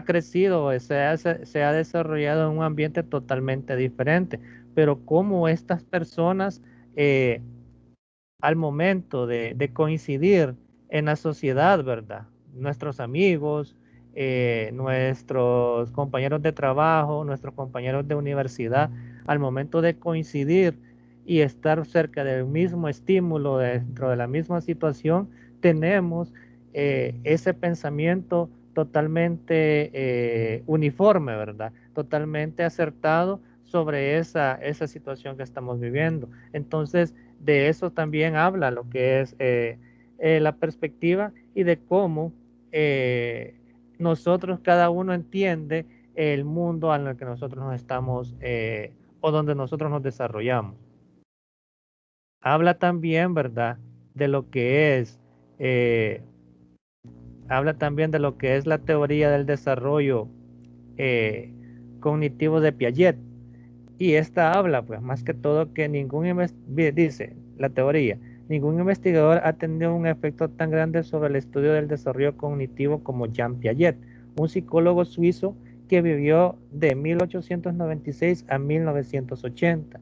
crecido, se ha desarrollado en un ambiente totalmente diferente, pero cómo estas personas al momento de coincidir en la sociedad, ¿verdad? Nuestros amigos, nuestros compañeros de trabajo, nuestros compañeros de universidad, al momento de coincidir y estar cerca del mismo estímulo, dentro de la misma situación, tenemos ese pensamiento totalmente uniforme, ¿verdad? Totalmente acertado sobre esa situación que estamos viviendo. Entonces, de eso también habla lo que es la perspectiva y de cómo nosotros, cada uno entiende el mundo en el que nosotros nos estamos o donde nosotros nos desarrollamos. Habla también, ¿verdad?, de lo que es, habla también de lo que es la teoría del desarrollo cognitivo de Piaget. Y esta habla, pues, más que todo que dice la teoría, ningún investigador ha tenido un efecto tan grande sobre el estudio del desarrollo cognitivo como Jean Piaget, un psicólogo suizo que vivió de 1896 a 1980.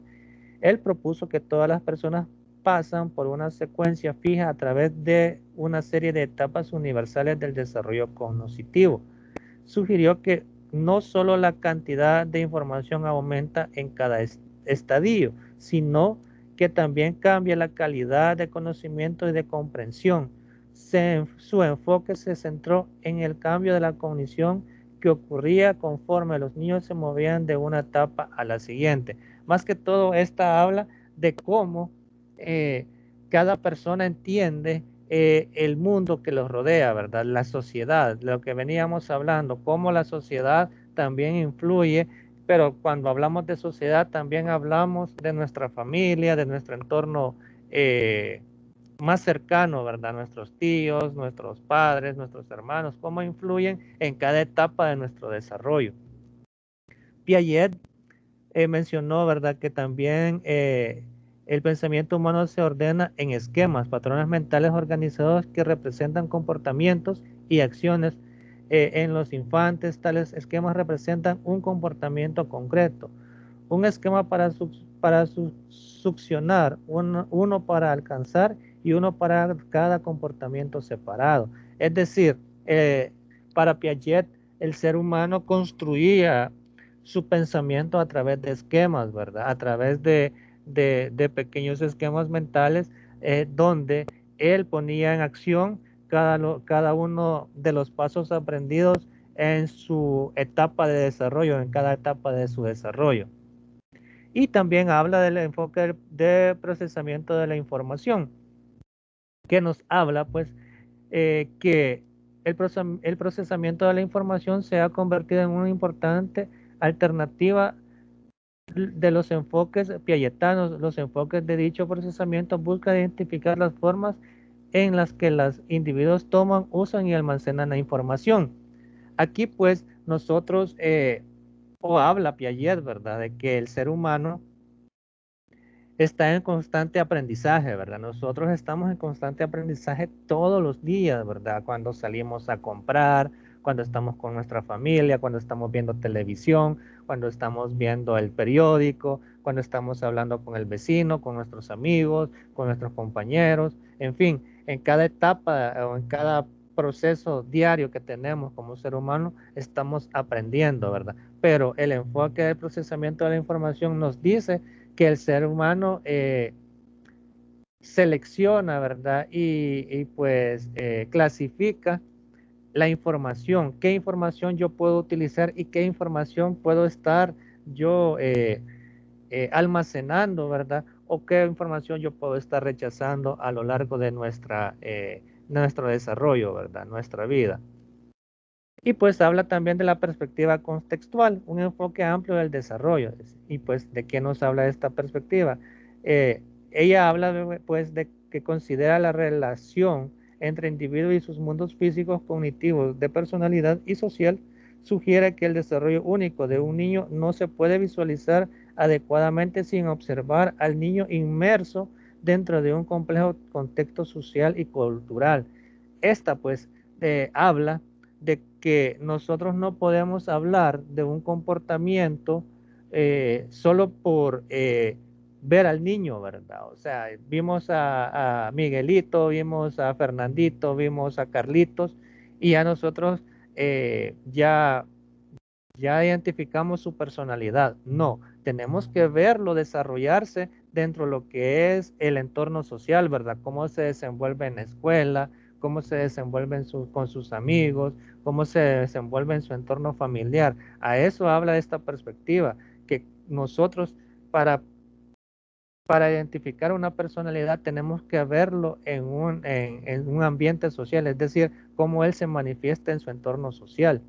Él propuso que todas las personas pasan por una secuencia fija a través de una serie de etapas universales del desarrollo cognitivo. Sugirió que no solo la cantidad de información aumenta en cada estadio, sino que también cambia la calidad de conocimiento y de comprensión. Su enfoque se centró en el cambio de la cognición que ocurría conforme los niños se movían de una etapa a la siguiente. Más que todo, esta habla de cómo cada persona entiende el mundo que los rodea, ¿verdad? La sociedad, lo que veníamos hablando, cómo la sociedad también influye, pero cuando hablamos de sociedad también hablamos de nuestra familia, de nuestro entorno más cercano, ¿verdad? Nuestros tíos, nuestros padres, nuestros hermanos, cómo influyen en cada etapa de nuestro desarrollo. Piaget mencionó, ¿verdad?, que también el pensamiento humano se ordena en esquemas, patrones mentales organizados que representan comportamientos y acciones en los infantes. Tales esquemas representan un comportamiento concreto, un esquema para succionar, uno para alcanzar y uno para cada comportamiento separado. Es decir, para Piaget, el ser humano construía su pensamiento a través de esquemas, ¿verdad? A través de pequeños esquemas mentales donde él ponía en acción cada uno de los pasos aprendidos en su etapa de desarrollo, en cada etapa de su desarrollo. Y también habla del enfoque de procesamiento de la información, que nos habla pues que el procesamiento de la información se ha convertido en una importante alternativa de los enfoques piagetanos. Los enfoques de dicho procesamiento buscan identificar las formas en las que los individuos toman, usan y almacenan la información. Aquí pues nosotros, o habla Piaget, ¿verdad?, de que el ser humano está en constante aprendizaje, ¿verdad? Nosotros estamos en constante aprendizaje todos los días, ¿verdad? Cuando salimos a comprar, cuando estamos con nuestra familia, cuando estamos viendo televisión, cuando estamos viendo el periódico, cuando estamos hablando con el vecino, con nuestros amigos, con nuestros compañeros, en fin, en cada etapa o en cada proceso diario que tenemos como ser humano, estamos aprendiendo, ¿verdad? Pero el enfoque del procesamiento de la información nos dice que el ser humano selecciona, ¿verdad? Y pues clasifica la información, qué información yo puedo utilizar y qué información puedo estar yo almacenando, ¿verdad? O qué información yo puedo estar rechazando a lo largo de nuestro desarrollo, ¿verdad? Nuestra vida. Y pues habla también de la perspectiva contextual, un enfoque amplio del desarrollo. Y pues, ¿de qué nos habla esta perspectiva? Ella habla pues de que considera la relación entre individuos y sus mundos físicos, cognitivos, de personalidad y social. Sugiere que el desarrollo único de un niño no se puede visualizar adecuadamente sin observar al niño inmerso dentro de un complejo contexto social y cultural. Esta pues habla de que nosotros no podemos hablar de un comportamiento solo por ver al niño, ¿verdad? O sea, vimos a Miguelito, vimos a Fernandito, vimos a Carlitos y a nosotros ya identificamos su personalidad. No, tenemos que verlo desarrollarse dentro de lo que es el entorno social, ¿verdad? Cómo se desenvuelve en la escuela, cómo se desenvuelve con sus amigos, cómo se desenvuelve en su entorno familiar. A eso habla esta perspectiva, que nosotros para identificar una personalidad tenemos que verlo en un ambiente social, es decir, cómo él se manifiesta en su entorno social.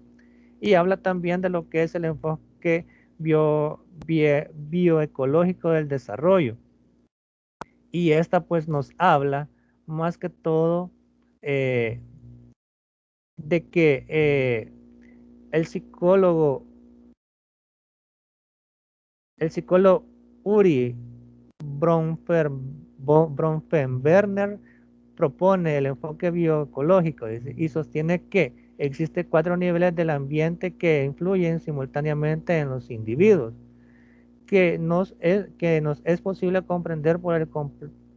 Y habla también de lo que es el enfoque bioecológico del desarrollo. Y esta pues nos habla más que todo de que el psicólogo Uri Bronfenbrenner propone el enfoque bioecológico y sostiene que existen 4 niveles del ambiente que influyen simultáneamente en los individuos, que nos es posible comprender por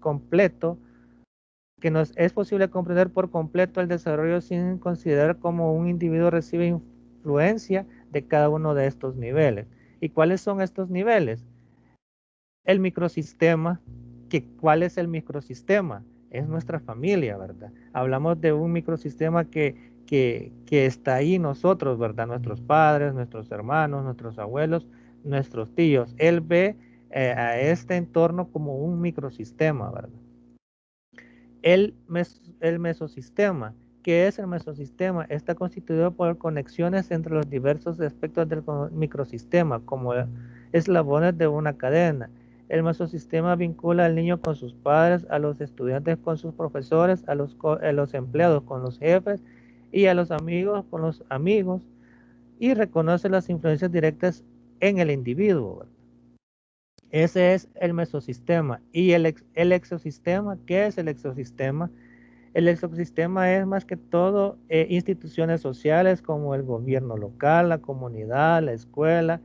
completo el desarrollo sin considerar cómo un individuo recibe influencia de cada uno de estos niveles. ¿Y cuáles son estos niveles? El microsistema, ¿cuál es el microsistema? Es nuestra familia, ¿verdad? Hablamos de un microsistema que está ahí nosotros, ¿verdad? Nuestros padres, nuestros hermanos, nuestros abuelos, nuestros tíos. Él ve a este entorno como un microsistema, ¿verdad? El mesosistema. ¿Qué es el mesosistema? Está constituido por conexiones entre los diversos aspectos del microsistema, como eslabones de una cadena. El mesosistema vincula al niño con sus padres, a los estudiantes con sus profesores, a los empleados con los jefes y a los amigos con los amigos, y reconoce las influencias directas en el individuo, ¿verdad? Ese es el mesosistema. ¿Y el exosistema? ¿Qué es el exosistema? El exosistema es más que todo instituciones sociales como el gobierno local, la comunidad, la escuela,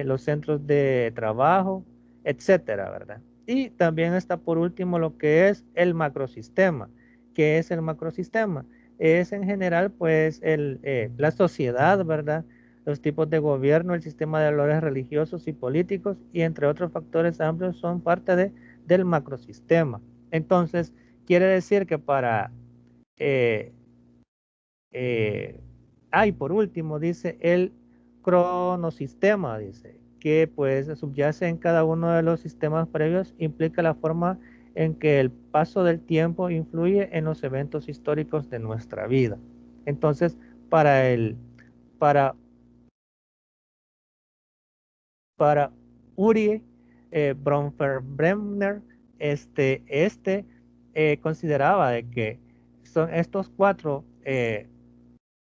los centros de trabajo, etcétera, ¿verdad? Y también está por último lo que es el macrosistema. ¿Qué es el macrosistema? Es en general pues la sociedad, ¿verdad? Los tipos de gobierno, el sistema de valores religiosos y políticos y entre otros factores amplios son parte del macrosistema. Entonces, quiere decir que para... y por último dice el cronosistema, dice, que pues subyace en cada uno de los sistemas previos, implica la forma en que el paso del tiempo influye en los eventos históricos de nuestra vida. Entonces, para Uri Bronfenbrenner, consideraba de que son estos cuatro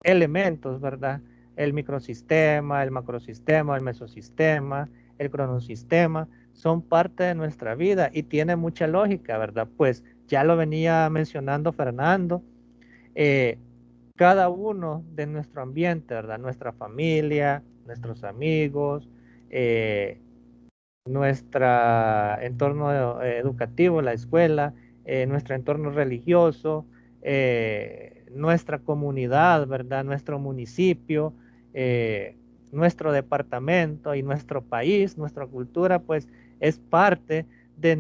elementos, ¿verdad? El microsistema, el macrosistema, el mesosistema, el cronosistema, son parte de nuestra vida y tiene mucha lógica, ¿verdad? Pues ya lo venía mencionando Fernando, cada uno de nuestro ambiente, ¿verdad? Nuestra familia, nuestros amigos, nuestro entorno educativo, la escuela, nuestro entorno religioso, nuestra comunidad, ¿verdad? Nuestro municipio, nuestro departamento y nuestro país, nuestra cultura, pues es parte de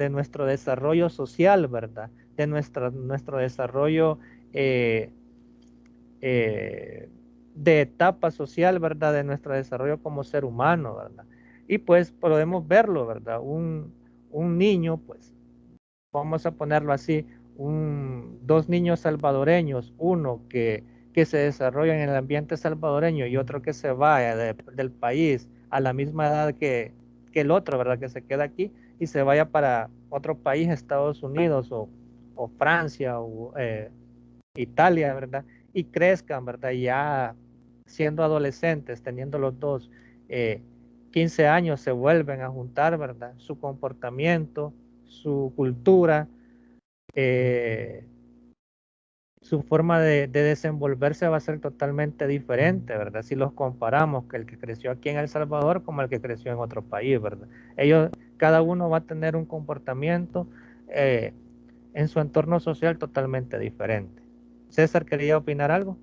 nuestro desarrollo social, ¿verdad? De nuestro desarrollo de etapa social, ¿verdad? De nuestro desarrollo como ser humano, ¿verdad? Y pues podemos verlo, ¿verdad? Un niño, pues, vamos a ponerlo así, dos niños salvadoreños, uno que se desarrolla en el ambiente salvadoreño y otro que se va del país a la misma edad que el otro, ¿verdad? Que se queda aquí y se vaya para otro país, Estados Unidos o Francia o Italia, ¿verdad? Y crezcan, ¿verdad? Ya siendo adolescentes, teniendo los dos 15 años, se vuelven a juntar, ¿verdad? Su comportamiento, su cultura, su forma de desenvolverse va a ser totalmente diferente, ¿verdad? Si los comparamos, que el que creció aquí en El Salvador como el que creció en otro país, ¿verdad? Cada uno va a tener un comportamiento en su entorno social totalmente diferente. César, ¿quería opinar algo?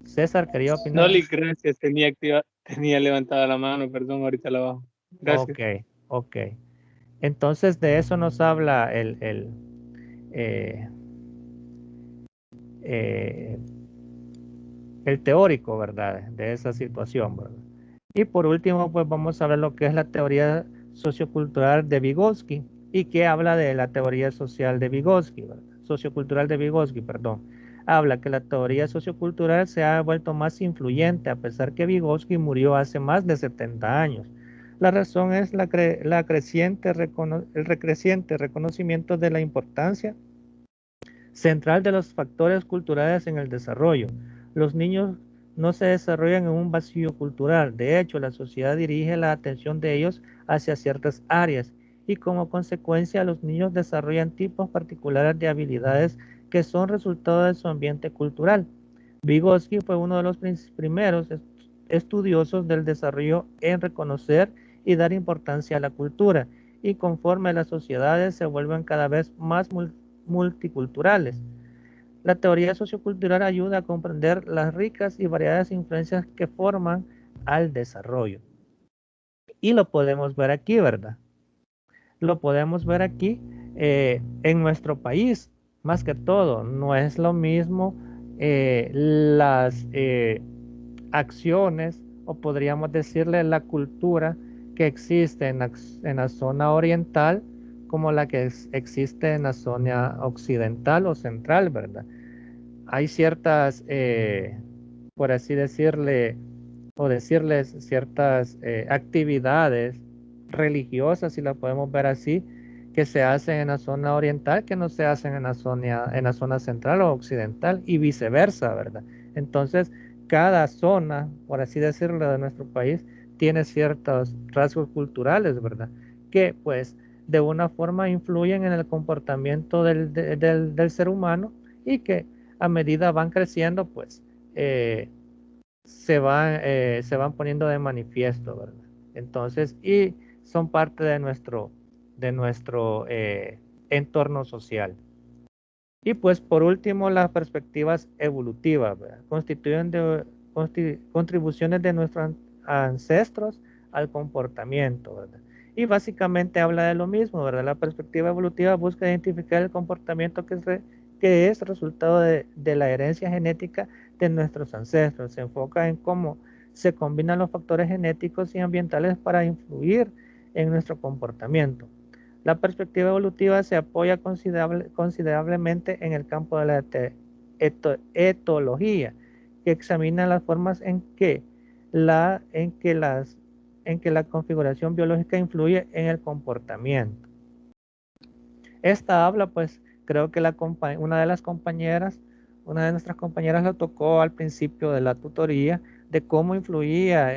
César, ¿quería opinar? Noli, gracias. Tenía levantada la mano, perdón, ahorita la bajo. Gracias. Ok. Entonces de eso nos habla el teórico, ¿verdad? De esa situación, ¿verdad? Y por último, pues vamos a ver lo que es la teoría sociocultural de Vygotsky y que habla de la teoría social de Vygotsky, ¿verdad? Sociocultural de Vygotsky, perdón. Habla que la teoría sociocultural se ha vuelto más influyente a pesar que Vygotsky murió hace más de 70 años. La razón es el creciente reconocimiento de la importancia central de los factores culturales en el desarrollo. Los niños no se desarrollan en un vacío cultural. De hecho, la sociedad dirige la atención de ellos hacia ciertas áreas y como consecuencia los niños desarrollan tipos particulares de habilidades que son resultado de su ambiente cultural. Vygotsky fue uno de los primeros estudiosos del desarrollo en reconocer y dar importancia a la cultura y conforme las sociedades se vuelven cada vez más multiculturales. La teoría sociocultural ayuda a comprender las ricas y variadas influencias que forman al desarrollo. Y lo podemos ver aquí, ¿verdad? Lo podemos ver aquí en nuestro país, más que todo. No es lo mismo las acciones, o podríamos decirle la cultura que existe en la zona oriental como la que existe en la zona occidental o central, ¿verdad? Hay ciertas, por así decirle, o decirles ciertas actividades religiosas, si la podemos ver así, que se hacen en la zona oriental que no se hacen en la zona central o occidental y viceversa, ¿verdad? Entonces, cada zona, por así decirlo, de nuestro país tiene ciertos rasgos culturales, ¿verdad? Que pues de una forma influyen en el comportamiento del ser humano y que a medida van creciendo, pues se van poniendo de manifiesto, ¿verdad? Entonces, y son parte de nuestro entorno social. Y pues por último, las perspectivas evolutivas, ¿verdad? Constituyen contribuciones de nuestros ancestros al comportamiento, ¿verdad? Y básicamente habla de lo mismo, ¿verdad? La perspectiva evolutiva busca identificar el comportamiento que es resultado de la herencia genética de nuestros ancestros. Se enfoca en cómo se combinan los factores genéticos y ambientales para influir en nuestro comportamiento. La perspectiva evolutiva se apoya considerablemente en el campo de la etología, que examina las formas en que la configuración biológica influye en el comportamiento. Esta habla, pues, creo que una de nuestras compañeras lo tocó al principio de la tutoría, de cómo influía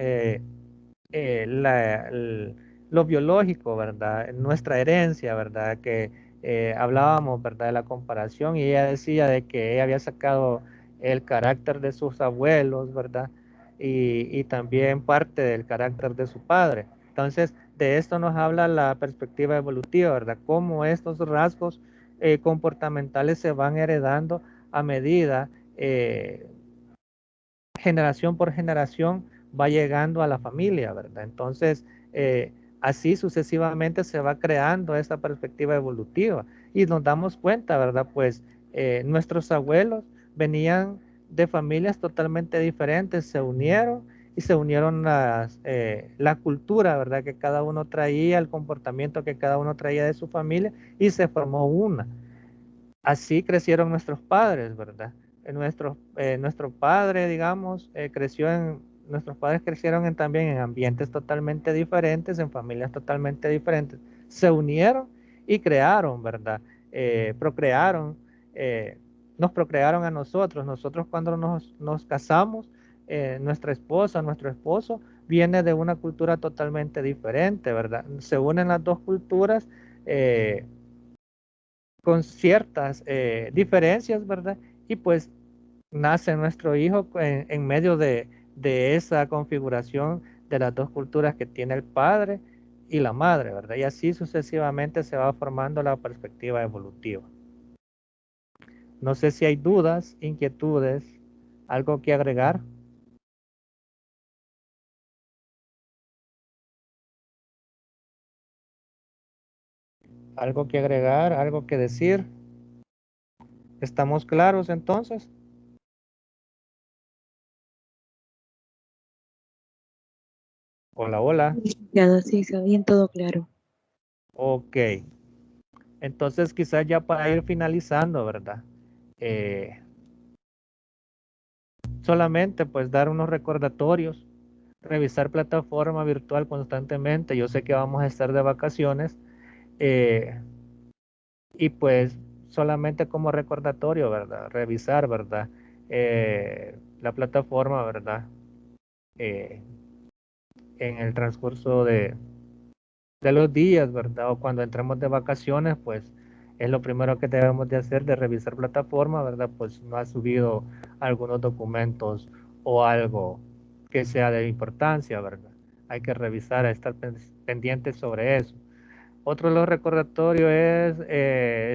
lo biológico, ¿verdad? Nuestra herencia, ¿verdad? Que hablábamos, ¿verdad? De la comparación y ella decía de que ella había sacado el carácter de sus abuelos, ¿verdad? Y también parte del carácter de su padre. Entonces, de esto nos habla la perspectiva evolutiva, ¿verdad? Cómo estos rasgos comportamentales se van heredando a medida, generación por generación, va llegando a la familia, ¿verdad? Entonces, así sucesivamente se va creando esta perspectiva evolutiva y nos damos cuenta, ¿verdad? Pues nuestros abuelos venían de familias totalmente diferentes, se unieron y se unieron la cultura, ¿verdad? Que cada uno traía, el comportamiento que cada uno traía de su familia y se formó una. Así crecieron nuestros padres, ¿verdad? Nuestro padre, digamos, nuestros padres crecieron también en ambientes totalmente diferentes, en familias totalmente diferentes. Se unieron y crearon, ¿verdad? Procrearon, nos procrearon a nosotros. Nosotros cuando nos casamos, nuestra esposa, nuestro esposo, viene de una cultura totalmente diferente, ¿verdad? Se unen las dos culturas, con ciertas diferencias, ¿verdad? Y pues nace nuestro hijo en medio de esa configuración de las dos culturas que tiene el padre y la madre, ¿verdad? Y así sucesivamente se va formando la perspectiva evolutiva. No sé si hay dudas, inquietudes, algo que agregar. Algo que agregar, algo que decir. ¿Estamos claros entonces? Hola, hola. Ya, sí, está bien, todo claro. Ok. Entonces quizás ya para ir finalizando, ¿verdad? Solamente pues dar unos recordatorios, revisar plataforma virtual constantemente. Yo sé que vamos a estar de vacaciones y pues solamente como recordatorio, ¿verdad? Revisar, ¿verdad? La plataforma, ¿verdad? En el transcurso de los días, ¿verdad? O cuando entremos de vacaciones, pues es lo primero que debemos de hacer, de revisar plataforma, ¿verdad? Pues no ha subido algunos documentos o algo que sea de importancia, ¿verdad? Hay que revisar, estar pendientes sobre eso. Otro de los recordatorios es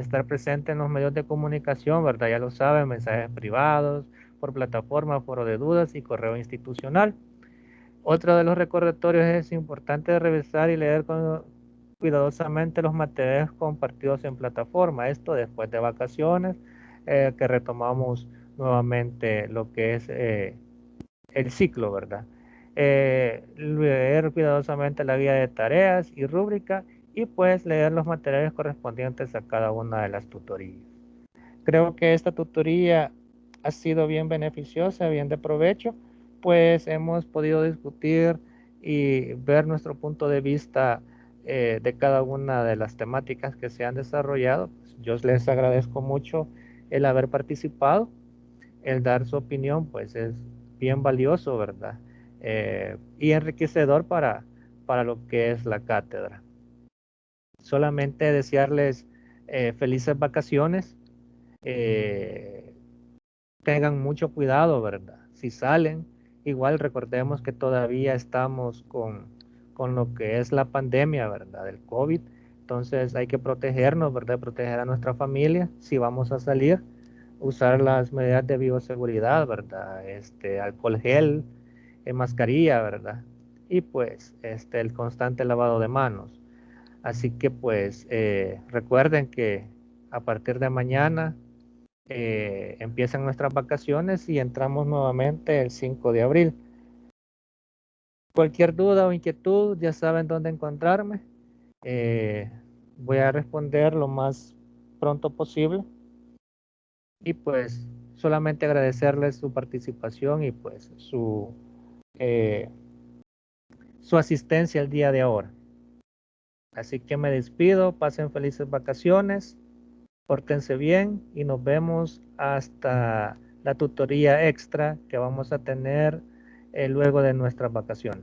estar presente en los medios de comunicación, ¿verdad? Ya lo saben, mensajes privados, por plataforma, foro de dudas y correo institucional. Otro de los recordatorios es importante revisar y leer cuidadosamente los materiales compartidos en plataforma. Esto después de vacaciones, que retomamos nuevamente lo que es el ciclo, ¿verdad? Leer cuidadosamente la guía de tareas y rúbrica y pues leer los materiales correspondientes a cada una de las tutorías. Creo que esta tutoría ha sido bien beneficiosa, bien de provecho, pues hemos podido discutir y ver nuestro punto de vista de cada una de las temáticas que se han desarrollado. Yo les agradezco mucho el haber participado, el dar su opinión, pues es bien valioso, ¿verdad? Y enriquecedor para lo que es la cátedra. Solamente desearles felices vacaciones. Tengan mucho cuidado, ¿verdad? Si salen, igual recordemos que todavía estamos con lo que es la pandemia, ¿verdad? Del COVID. Entonces hay que protegernos, ¿verdad? Proteger a nuestra familia. Si vamos a salir, usar las medidas de bioseguridad, ¿verdad? Alcohol gel, mascarilla, ¿verdad? Y pues el constante lavado de manos. Así que pues recuerden que a partir de mañana empiezan nuestras vacaciones y entramos nuevamente el 5 de abril. Cualquier duda o inquietud, ya saben dónde encontrarme. Voy a responder lo más pronto posible. Y pues solamente agradecerles su participación y pues su asistencia el día de ahora. Así que me despido, pasen felices vacaciones, pórtense bien y nos vemos hasta la tutoría extra que vamos a tener luego de nuestras vacaciones.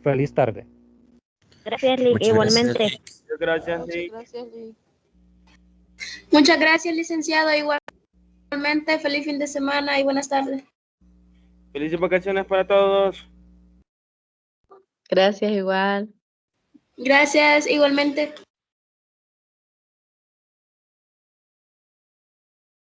Feliz tarde. Gracias, Lick. Igualmente. Muchas gracias, Muchas Lick. gracias, Lick. Muchas gracias, licenciado. Igualmente, feliz fin de semana y buenas tardes. Felices vacaciones para todos. Gracias, igual. Gracias, igualmente.